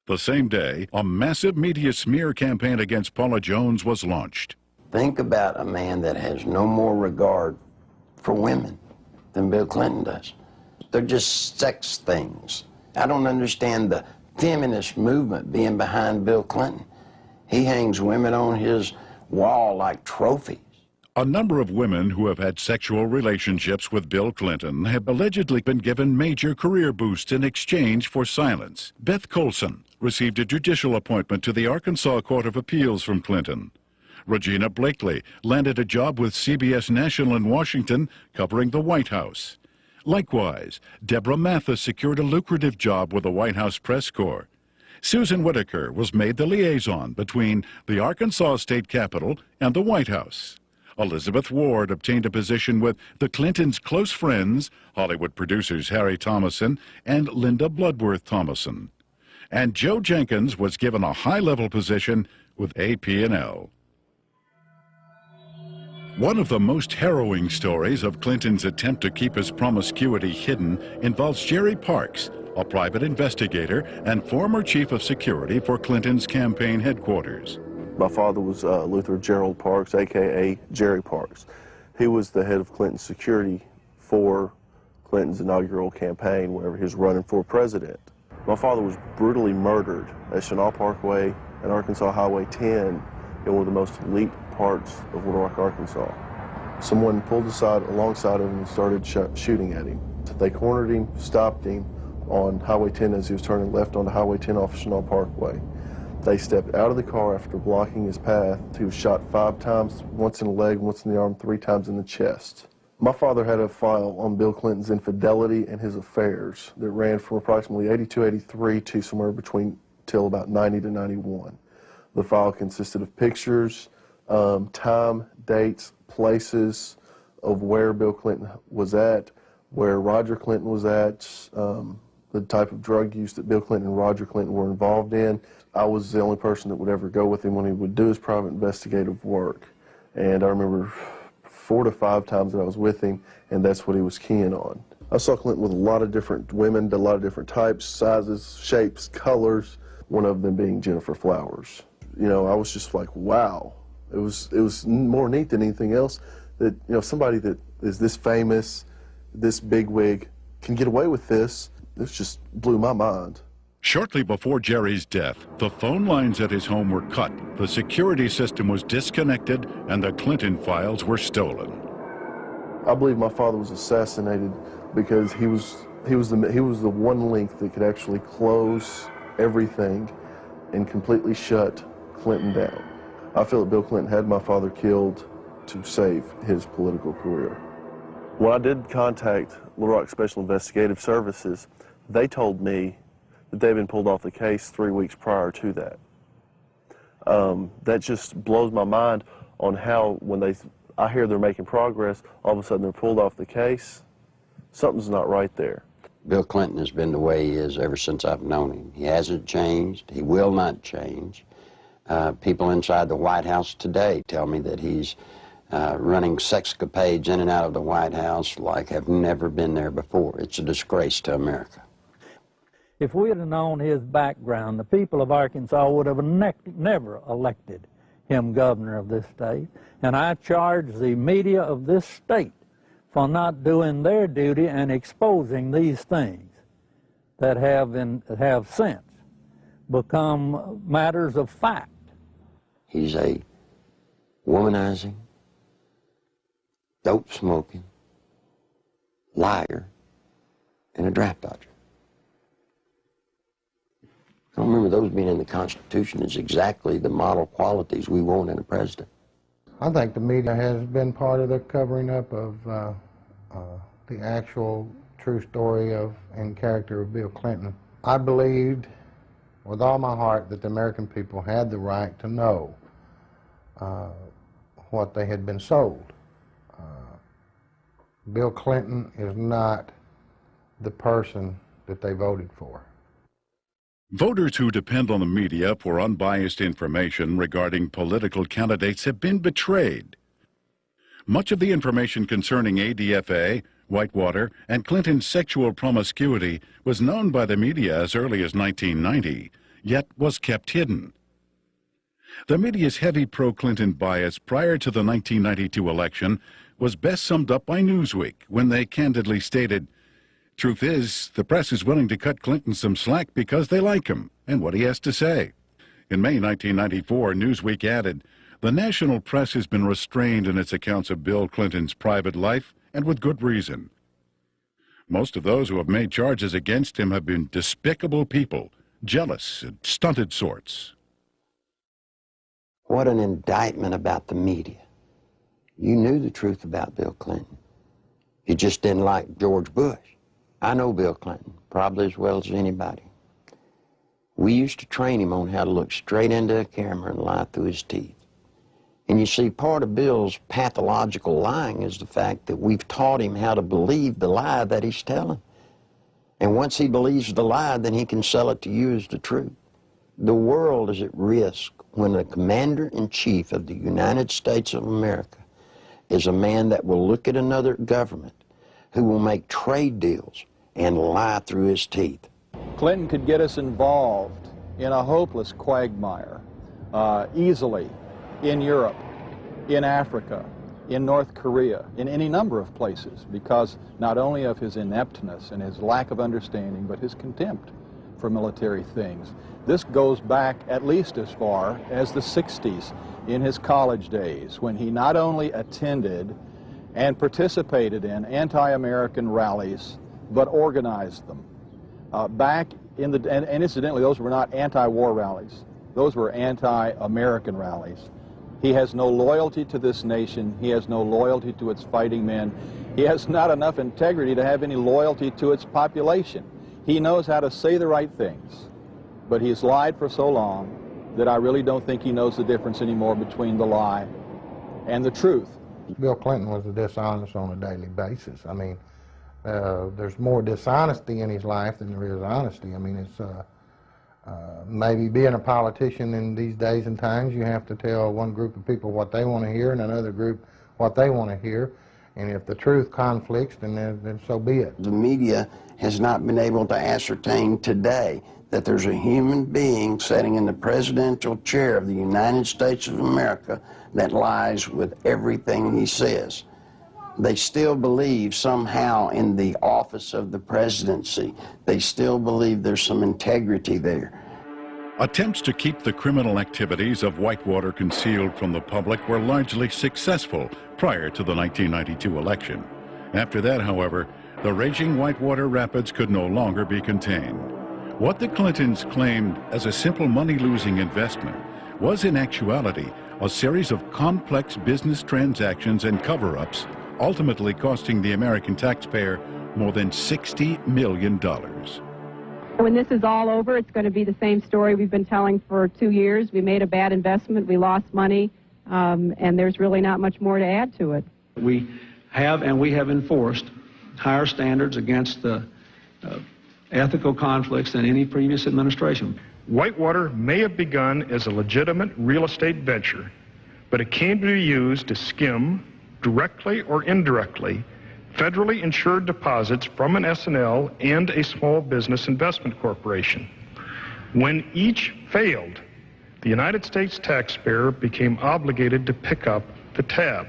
[SPEAKER 1] The same day, a massive media smear campaign against Paula Jones was launched.
[SPEAKER 4] Think about a man that has no more regard for women than Bill Clinton does. They're just sex things. I don't understand the feminist movement being behind Bill Clinton. He hangs women on his wall like trophies.
[SPEAKER 1] A number of women who have had sexual relationships with Bill Clinton have allegedly been given major career boosts in exchange for silence. Beth Colson received a judicial appointment to the Arkansas Court of Appeals from Clinton. Regina Blakely landed a job with CBS National in Washington covering the White House. Likewise, Deborah Mathis secured a lucrative job with the White House Press Corps. Susan Whitaker was made the liaison between the Arkansas State Capitol and the White House. Elizabeth Ward obtained a position with the Clintons' close friends, Hollywood producers Harry Thomason and Linda Bloodworth Thomason. And Joe Jenkins was given a high-level position with AP&L. One of the most harrowing stories of Clinton's attempt to keep his promiscuity hidden involves Jerry Parks, a private investigator and former chief of security for Clinton's campaign headquarters.
[SPEAKER 23] My father was Luther Gerald Parks, a.k.a. Jerry Parks. He was the head of Clinton's security for Clinton's inaugural campaign whenever he was running for president. My father was brutally murdered at Chenal Parkway and Arkansas Highway 10 in one of the most elite parts of Little Rock, Arkansas. Someone pulled aside alongside him and started shooting at him. They cornered him, stopped him on Highway 10 as he was turning left onto Highway 10 off Chenal Parkway. They stepped out of the car after blocking his path. He was shot 5 times, once in the leg, once in the arm, 3 times in the chest. My father had a file on Bill Clinton's infidelity and his affairs that ran from approximately 82, 83 to somewhere between till about 90 to 91. The file consisted of pictures, time, dates, places of where Bill Clinton was at, where Roger Clinton was at, the type of drug use that Bill Clinton and Roger Clinton were involved in. I was the only person that would ever go with him when he would do his private investigative work. And I remember 4 to 5 times that I was with him, and that's what he was keying on. I saw Clinton with a lot of different women, a lot of different types, sizes, shapes, colors, one of them being Gennifer Flowers. You know, I was just like, wow. It was more neat than anything else that, you know, somebody that is this famous, this bigwig, can get away with this. This just blew my mind.
[SPEAKER 1] Shortly before Jerry's death, the phone lines at his home were cut, the security system was disconnected, and the Clinton files were stolen.
[SPEAKER 23] I believe my father was assassinated because he was the one link that could actually close everything and completely shut Clinton down. I feel that Bill Clinton had my father killed to save his political career. When I did contact Little Rock Special Investigative Services, they told me that they'd been pulled off the case 3 weeks prior to that. That just blows my mind on how when I hear they're making progress, all of a sudden they're pulled off the case. Something's not right there.
[SPEAKER 4] Bill Clinton has been the way he is ever since I've known him. He hasn't changed. He will not change. People inside the White House today tell me that he's running sexcapades in and out of the White House like have never been there before. It's a disgrace to America.
[SPEAKER 2] If we had known his background, the people of Arkansas would have never elected him governor of this state. And I charge the media of this state for not doing their duty and exposing these things that have since become matters of fact.
[SPEAKER 4] He's a womanizing, dope-smoking, liar, and a draft dodger. I don't remember those being in the Constitution as exactly the model qualities we want in a president.
[SPEAKER 22] I think the media has been part of the covering up of the actual true story of and character of Bill Clinton. I believed with all my heart that the American people had the right to know what they had been sold. Bill Clinton is not the person that they voted for.
[SPEAKER 1] Voters who depend on the media for unbiased information regarding political candidates have been betrayed. Much of the information concerning ADFA, Whitewater, and Clinton's sexual promiscuity was known by the media as early as 1990, yet was kept hidden. The media's heavy pro-Clinton bias prior to the 1992 election was best summed up by Newsweek when they candidly stated, "Truth is, the press is willing to cut Clinton some slack because they like him and what he has to say." In May 1994, Newsweek added, "The national press has been restrained in its accounts of Bill Clinton's private life, and with good reason. Most of those who have made charges against him have been despicable people, jealous and stunted sorts."
[SPEAKER 4] What an indictment about the media. You knew the truth about Bill Clinton. You just didn't like George Bush. I know Bill Clinton, probably as well as anybody. We used to train him on how to look straight into a camera and lie through his teeth. And you see, part of Bill's pathological lying is the fact that we've taught him how to believe the lie that he's telling. And once he believes the lie, then he can sell it to you as the truth. The world is at risk when the commander-in-chief of the United States of America is a man that will look at another government, who will make trade deals and lie through his teeth.
[SPEAKER 6] Clinton could get us involved in a hopeless quagmire easily in Europe, in Africa, in North Korea, in any number of places, because not only of his ineptness and his lack of understanding, but his contempt for military things. This goes back at least as far as the 60s, in his college days, when he not only attended and participated in anti-American rallies, but organized them. Back in the, and incidentally, those were not anti-war rallies. Those were anti-American rallies. He has no loyalty to this nation. He has no loyalty to its fighting men. He has not enough integrity to have any loyalty to its population. He knows how to say the right things, but he's lied for so long that I really don't think he knows the difference anymore between the lie and the truth.
[SPEAKER 22] Bill Clinton was dishonest on a daily basis. I mean, there's more dishonesty in his life than there is honesty. I mean, it's maybe being a politician in these days and times, you have to tell one group of people what they want to hear and another group what they want to hear. And if the truth conflicts, then so be it.
[SPEAKER 4] The media has not been able to ascertain today that there's a human being sitting in the presidential chair of the United States of America that lies with everything he says. They still believe somehow in the office of the presidency. They still believe there's some integrity there.
[SPEAKER 1] Attempts to keep the criminal activities of Whitewater concealed from the public were largely successful prior to the 1992 election. After that, however, the raging Whitewater Rapids could no longer be contained. What the Clintons claimed as a simple money-losing investment was in actuality a series of complex business transactions and cover-ups, ultimately costing the American taxpayer more than $60 million.
[SPEAKER 17] When this is all over, it's going to be the same story we've been telling for 2 years. We made a bad investment, we lost money, and there's really not much more to add to it.
[SPEAKER 9] We have enforced higher standards against ethical conflicts than any previous administration.
[SPEAKER 14] Whitewater may have begun as a legitimate real estate venture, but it came to be used to skim, directly or indirectly, federally insured deposits from an S&L and a small business investment corporation. When each failed, the United States taxpayer became obligated to pick up the tab.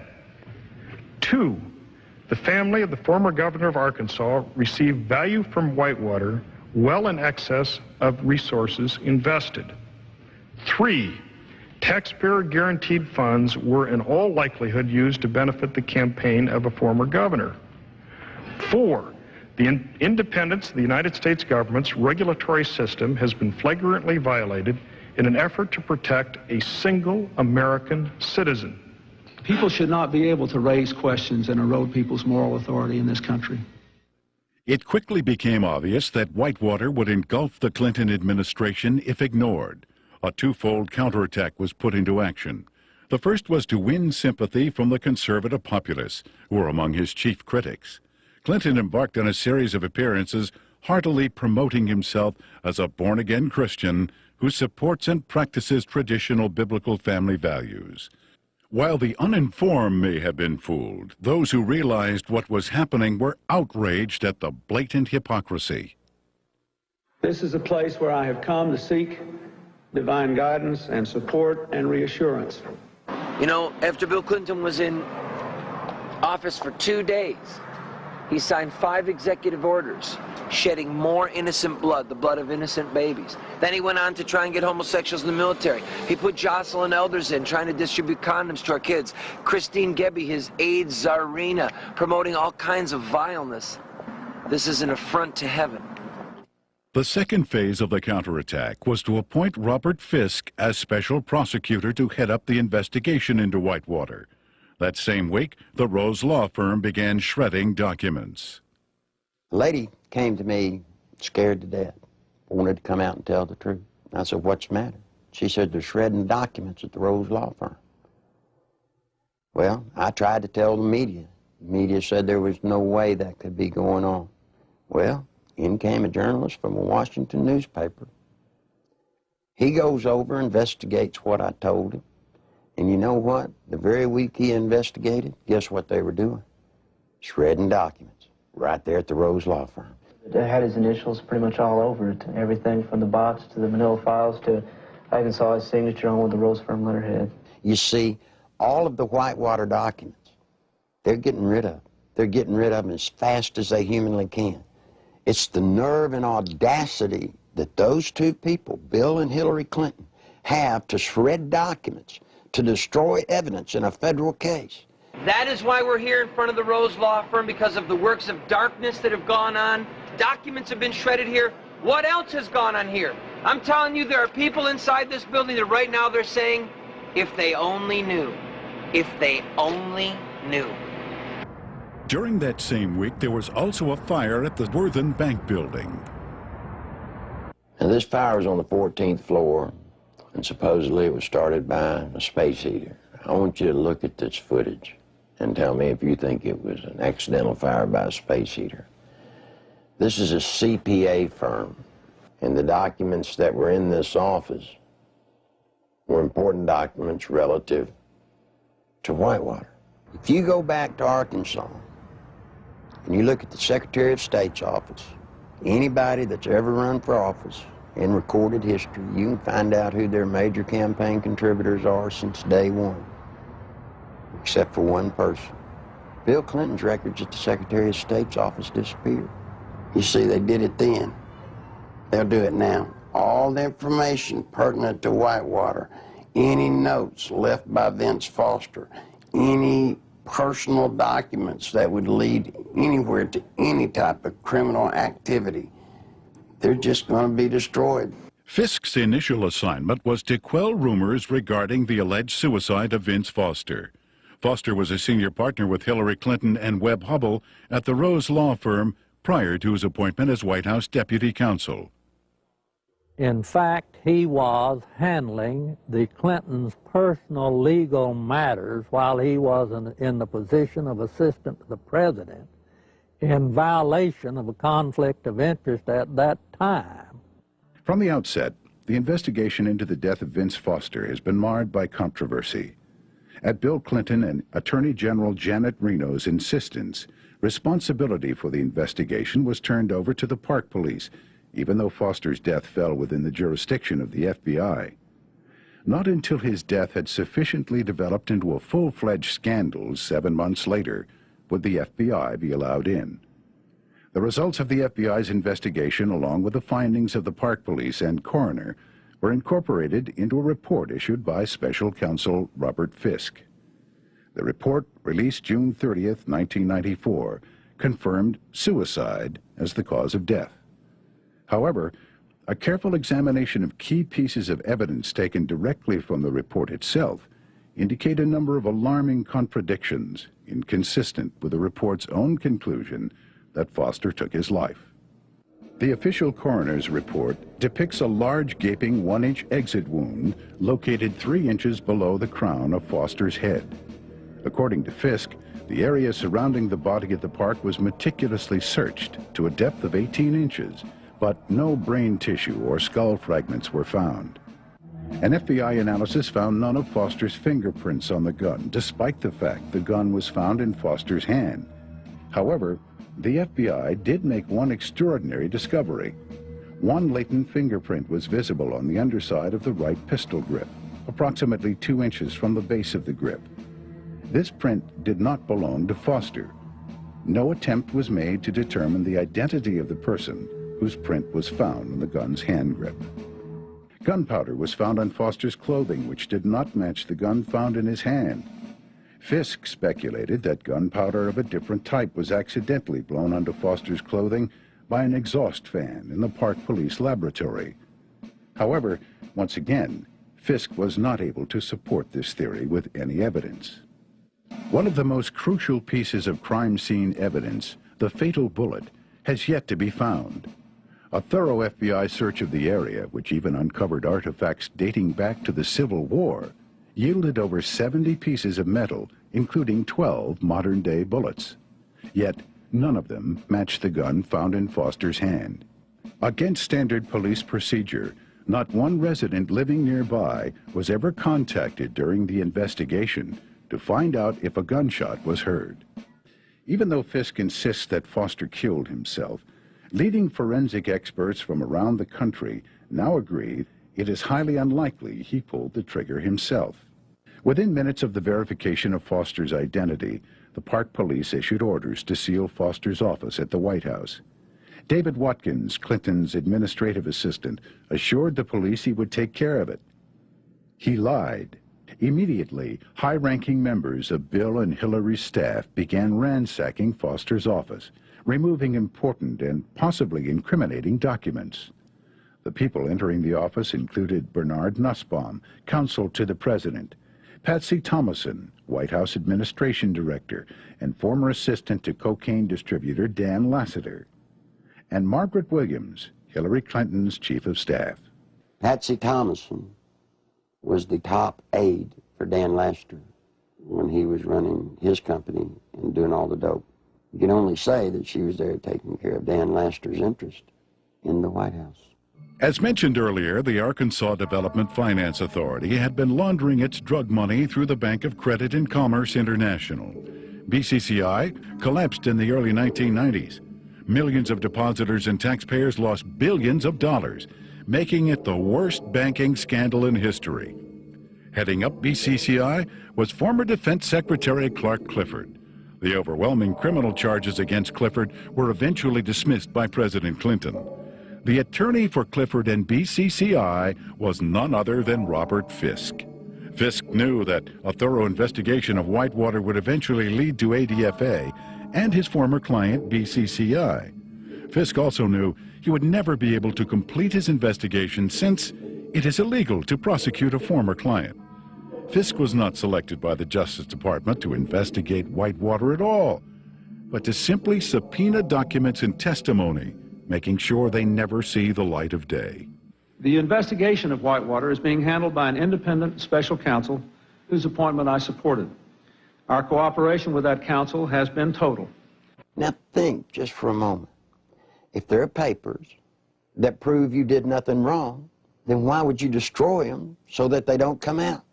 [SPEAKER 14] 2, the family of the former governor of Arkansas received value from Whitewater well in excess of resources invested. 3, taxpayer guaranteed funds were in all likelihood used to benefit the campaign of a former governor. 4, the independence of the United States government's regulatory system has been flagrantly violated in an effort to protect a single American citizen.
[SPEAKER 9] People should not be able to raise questions and erode people's moral authority in this country.
[SPEAKER 1] It quickly became obvious that Whitewater would engulf the Clinton administration if ignored. A twofold counterattack was put into action. The first was to win sympathy from the conservative populace, who were among his chief critics. Clinton embarked on a series of appearances heartily promoting himself as a born-again Christian who supports and practices traditional biblical family values. While the uninformed may have been fooled, those who realized what was happening were outraged at the blatant hypocrisy.
[SPEAKER 9] This is a place where I have come to seek divine guidance and support and reassurance.
[SPEAKER 15] You know, after Bill Clinton was in office for 2 days, he signed 5 executive orders, shedding more innocent blood, the blood of innocent babies. Then he went on to try and get homosexuals in the military. He put Jocelyn Elders in, trying to distribute condoms to our kids. Christine Gebbe, his AIDS czarina, promoting all kinds of vileness. This is an affront to heaven.
[SPEAKER 1] The second phase of the counterattack was to appoint Robert Fisk as special prosecutor to head up the investigation into Whitewater. That same week, the Rose Law Firm began shredding documents.
[SPEAKER 4] A lady came to me scared to death, wanted to come out and tell the truth. I said, "What's the matter?" She said, "They're shredding documents at the Rose Law Firm." Well, I tried to tell the media. The media said there was no way that could be going on. Well, in came a journalist from a Washington newspaper. He goes over, investigates what I told him. And you know what? The very week he investigated, guess what they were doing? Shredding documents right there at the Rose Law Firm.
[SPEAKER 16] It had his initials pretty much all over it. Everything from the box to the manila files to, I even saw his signature on with the Rose Firm letterhead.
[SPEAKER 4] You see, all of the Whitewater documents, they're getting rid of. They're getting rid of them as fast as they humanly can. It's the nerve and audacity that those two people, Bill and Hillary Clinton, have to shred documents, to destroy evidence in a federal case.
[SPEAKER 15] That is why we're here in front of the Rose Law Firm, because of the works of darkness that have gone on. Documents have been shredded here. What else has gone on here? I'm telling you, there are people inside this building that right now they're saying, if they only knew, if they only knew.
[SPEAKER 1] During that same week, there was also a fire at the Worthen Bank building.
[SPEAKER 4] Now, this fire was on the 14th floor, and supposedly it was started by a space heater. I want you to look at this footage and tell me if you think it was an accidental fire by a space heater. This is a CPA firm, and the documents that were in this office were important documents relative to Whitewater. If you go back to Arkansas and you look at the Secretary of State's office, anybody that's ever run for office in recorded history, you can find out who their major campaign contributors are since day one, except for one person. Bill Clinton's records at the Secretary of State's office disappeared. You see, they did it then. They'll do it now. All the information pertinent to Whitewater, any notes left by Vince Foster, any personal documents that would lead anywhere to any type of criminal activity, they're just going to be destroyed.
[SPEAKER 1] Fisk's initial assignment was to quell rumors regarding the alleged suicide of Vince Foster. Foster was a senior partner with Hillary Clinton and Webb Hubbell at the Rose Law Firm prior to his appointment as White House Deputy Counsel.
[SPEAKER 2] In fact, he was handling the Clintons' personal legal matters while he was in the position of assistant to the president, in violation of a conflict of interest at that time.
[SPEAKER 1] From the outset, the investigation into the death of Vince Foster has been marred by controversy. At Bill Clinton and Attorney General Janet Reno's insistence, responsibility for the investigation was turned over to the Park Police, even though Foster's death fell within the jurisdiction of the FBI. Not until his death had sufficiently developed into a full-fledged scandal 7 months later would the FBI be allowed in. The results of the FBI's investigation, along with the findings of the Park Police and coroner, were incorporated into a report issued by Special Counsel Robert Fisk. The report, released June 30th, 1994, confirmed suicide as the cause of death. However, a careful examination of key pieces of evidence taken directly from the report itself indicate a number of alarming contradictions inconsistent with the report's own conclusion that Foster took his life. The official coroner's report depicts a large gaping 1-inch exit wound located 3 inches below the crown of Foster's head. According to Fisk, the area surrounding the body at the park was meticulously searched to a depth of 18 inches, but no brain tissue or skull fragments were found. An FBI analysis found none of Foster's fingerprints on the gun, despite the fact the gun was found in Foster's hand. However, the FBI did make one extraordinary discovery. One latent fingerprint was visible on the underside of the right pistol grip, approximately 2 inches from the base of the grip. This print did not belong to Foster. No attempt was made to determine the identity of the person whose print was found on the gun's hand grip. Gunpowder was found on Foster's clothing, which did not match the gun found in his hand. Fisk speculated that gunpowder of a different type was accidentally blown onto Foster's clothing by an exhaust fan in the Park Police laboratory. However, once again, Fisk was not able to support this theory with any evidence. One of the most crucial pieces of crime scene evidence, the fatal bullet, has yet to be found. A thorough FBI search of the area, which even uncovered artifacts dating back to the Civil War, yielded over 70 pieces of metal, including 12 modern-day bullets. Yet, none of them matched the gun found in Foster's hand. Against standard police procedure, not one resident living nearby was ever contacted during the investigation to find out if a gunshot was heard. Even though Fisk insists that Foster killed himself, leading forensic experts from around the country now agree it is highly unlikely he pulled the trigger himself. Within minutes of the verification of Foster's identity, the Park Police issued orders to seal Foster's office at the White House. David Watkins, Clinton's administrative assistant, assured the police he would take care of it. He lied. Immediately, high-ranking members of Bill and Hillary's staff began ransacking Foster's office, removing important and possibly incriminating documents. The people entering the office included Bernard Nussbaum, counsel to the president, Patsy Thomason, White House Administration Director and former assistant to cocaine distributor Dan Lassiter, and Margaret Williams, Hillary Clinton's chief of staff.
[SPEAKER 4] Patsy Thomason was the top aide for Dan Lassiter when he was running his company and doing all the dope. You can only say that she was there taking care of Dan Lassiter's interest in the White House.
[SPEAKER 1] As mentioned earlier, the Arkansas Development Finance Authority had been laundering its drug money through the Bank of Credit and Commerce International. BCCI collapsed in the early 1990s. Millions of depositors and taxpayers lost billions of dollars, making it the worst banking scandal in history. Heading up BCCI was former Defense Secretary Clark Clifford. The overwhelming criminal charges against Clifford were eventually dismissed by President Clinton. The attorney for Clifford and BCCI was none other than Robert Fisk. Fisk knew that a thorough investigation of Whitewater would eventually lead to ADFA and his former client, BCCI. Fisk also knew he would never be able to complete his investigation since it is illegal to prosecute a former client. Fisk was not selected by the Justice Department to investigate Whitewater at all, but to simply subpoena documents and testimony, making sure they never see the light of day.
[SPEAKER 9] The investigation of Whitewater is being handled by an independent special counsel whose appointment I supported. Our cooperation with that counsel has been total.
[SPEAKER 4] Now think just for a moment. If there are papers that prove you did nothing wrong, then why would you destroy them so that they don't come out?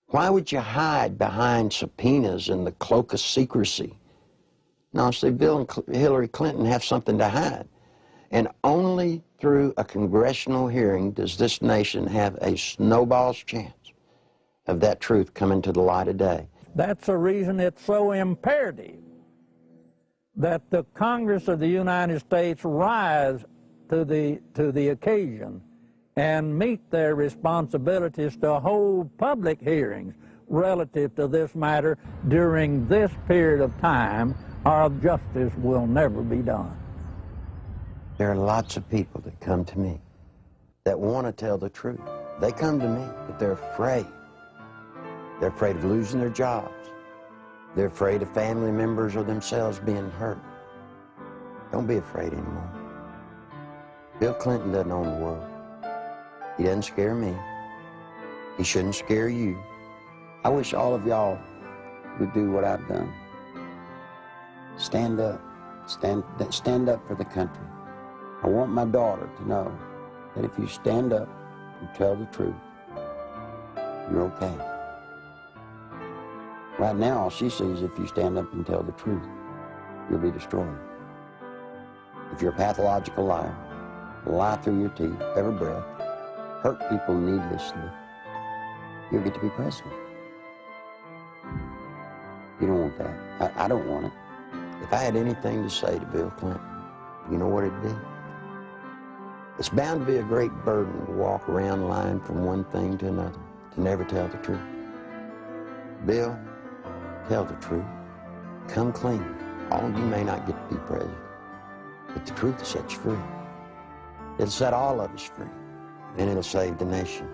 [SPEAKER 4] Why would you hide behind subpoenas in the cloak of secrecy? No, see, Bill and Hillary Clinton have something to hide. And only through a congressional hearing does this nation have a snowball's chance of that truth coming to the light of day.
[SPEAKER 2] That's the reason it's so imperative that the Congress of the United States rise to the occasion and meet their responsibilities to hold public hearings relative to this matter during this period of time, or justice will never be done.
[SPEAKER 4] There are lots of people that come to me that want to tell the truth. They come to me, but they're afraid. They're afraid of losing their jobs. They're afraid of family members or themselves being hurt. Don't be afraid anymore. Bill Clinton doesn't own the world. He doesn't scare me. He shouldn't scare you. I wish all of y'all would do what I've done. Stand up. Stand up for the country. I want my daughter to know that if you stand up and tell the truth, you're okay. Right now, all she sees, if you stand up and tell the truth, you'll be destroyed. If you're a pathological liar, lie through your teeth, every breath, hurt people needlessly, you'll get to be president. You don't want that. I don't want it. If I had anything to say to Bill Clinton, you know what it'd be? It's bound to be a great burden to walk around lying from one thing to another, to never tell the truth. Bill, tell the truth. Come clean. All of you may not get to be president, but the truth will set you free. It'll set all of us free, and it'll save the nation.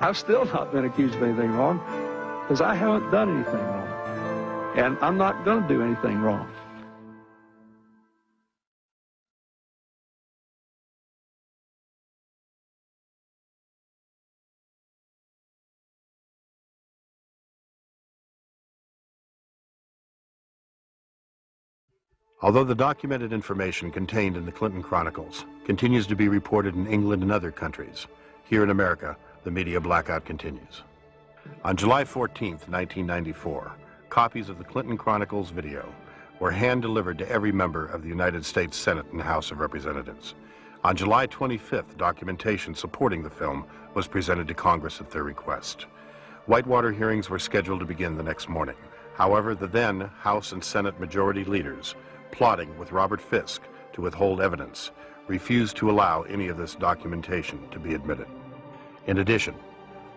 [SPEAKER 9] I've still not been accused of anything wrong, because I haven't done anything wrong. And I'm not going to do anything wrong.
[SPEAKER 11] Although the documented information contained in the Clinton Chronicles continues to be reported in England and other countries, here in America, the media blackout continues. On July 14th, 1994, copies of the Clinton Chronicles video were hand-delivered to every member of the United States Senate and House of Representatives. On July 25th, documentation supporting the film was presented to Congress at their request. Whitewater hearings were scheduled to begin the next morning. However, the then House and Senate majority leaders, plotting with Robert Fisk to withhold evidence, refused to allow any of this documentation to be admitted. In addition,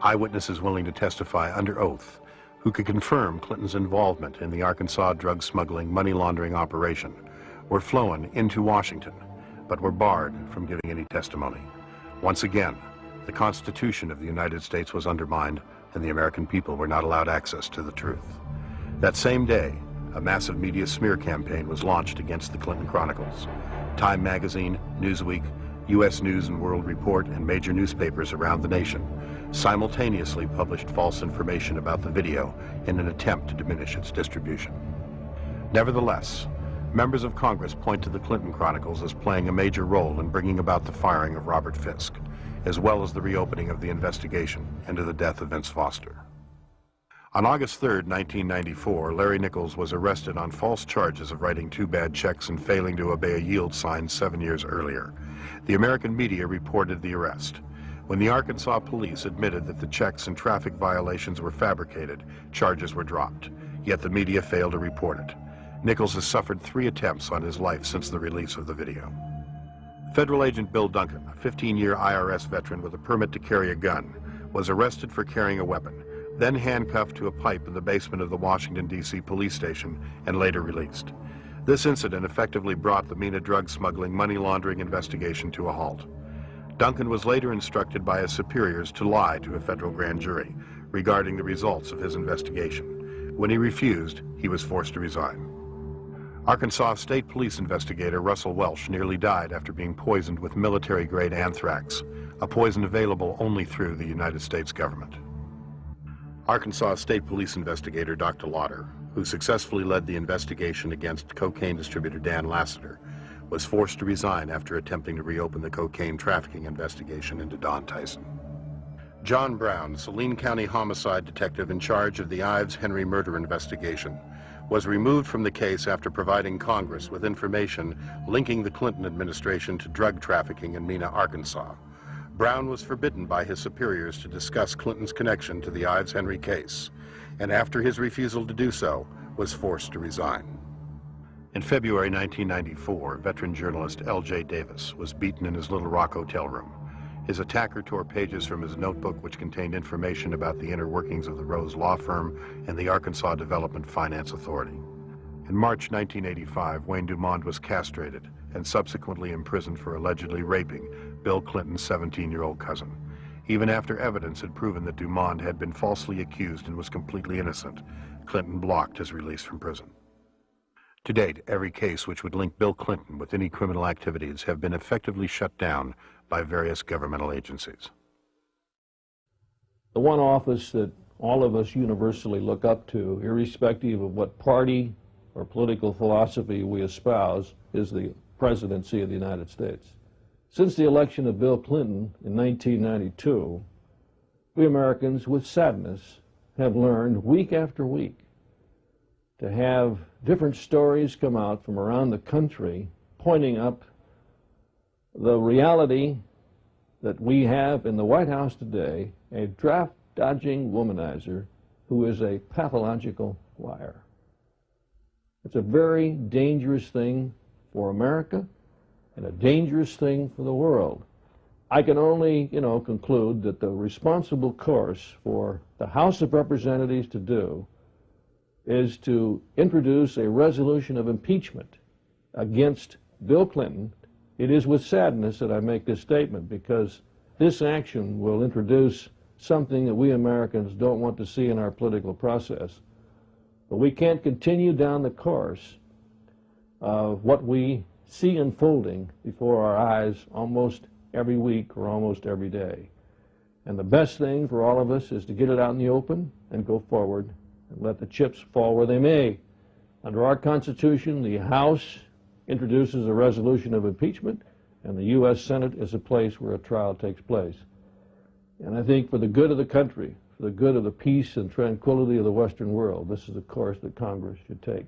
[SPEAKER 11] eyewitnesses willing to testify under oath who could confirm Clinton's involvement in the Arkansas drug smuggling money laundering operation were flown into Washington, but were barred from giving any testimony. Once again, the Constitution of the United States was undermined and the American people were not allowed access to the truth. That same day, a massive media smear campaign was launched against the Clinton Chronicles. Time magazine, Newsweek, U.S. News and World Report, and major newspapers around the nation simultaneously published false information about the video in an attempt to diminish its distribution. Nevertheless, members of Congress point to the Clinton Chronicles as playing a major role in bringing about the firing of Robert Fisk, as well as the reopening of the investigation into the death of Vince Foster. On August 3rd, 1994, Larry Nichols was arrested on false charges of writing 2 bad checks and failing to obey a yield sign 7 years earlier. The American media reported the arrest. When the Arkansas police admitted that the checks and traffic violations were fabricated, charges were dropped, yet the media failed to report it. Nichols has suffered 3 attempts on his life since the release of the video. Federal agent Bill Duncan, a 15-year IRS veteran with a permit to carry a gun, was arrested for carrying a weapon, then handcuffed to a pipe in the basement of the Washington, D.C. police station and later released. This incident effectively brought the MENA drug smuggling money laundering investigation to a halt. Duncan was later instructed by his superiors to lie to a federal grand jury regarding the results of his investigation. When he refused, he was forced to resign. Arkansas State Police investigator Russell Welsh nearly died after being poisoned with military-grade anthrax, a poison available only through the United States government. Arkansas State Police investigator Dr. Lauder, who successfully led the investigation against cocaine distributor Dan Lassiter, was forced to resign after attempting to reopen the cocaine trafficking investigation into Don Tyson. John Brown, Saline County homicide detective in charge of the Ives Henry murder investigation, was removed from the case after providing Congress with information linking the Clinton administration to drug trafficking in Mena, Arkansas. Brown was forbidden by his superiors to discuss Clinton's connection to the Ives Henry case, and after his refusal to do so, was forced to resign. In February 1994, veteran journalist L.J. Davis was beaten in his Little Rock hotel room. His attacker tore pages from his notebook which contained information about the inner workings of the Rose Law Firm and the Arkansas Development Finance Authority. In March 1985, Wayne Dumond was castrated and subsequently imprisoned for allegedly raping Bill Clinton's 17-year-old cousin. Even after evidence had proven that Dumond had been falsely accused and was completely innocent, Clinton blocked his release from prison. To date, every case which would link Bill Clinton with any criminal activities have been effectively shut down by various governmental agencies.
[SPEAKER 5] The one office that all of us universally look up to, irrespective of what party or political philosophy we espouse, is the presidency of the United States. Since the election of Bill Clinton in 1992, we Americans, with sadness, have learned week after week to have different stories come out from around the country pointing up the reality that we have in the White House today, a draft-dodging womanizer who is a pathological liar. It's a very dangerous thing for America and a dangerous thing for the world. I can only, conclude that the responsible course for the House of Representatives to do is to introduce a resolution of impeachment against Bill Clinton. It is with sadness that I make this statement, because this action will introduce something that we Americans don't want to see in our political process. But we can't continue down the course of what we see unfolding before our eyes almost every week or almost every day. And the best thing for all of us is to get it out in the open and go forward and let the chips fall where they may. Under our Constitution, the House introduces a resolution of impeachment, and the U.S. Senate is a place where a trial takes place. And I think for the good of the country, for the good of the peace and tranquility of the Western world, this is the course that Congress should take.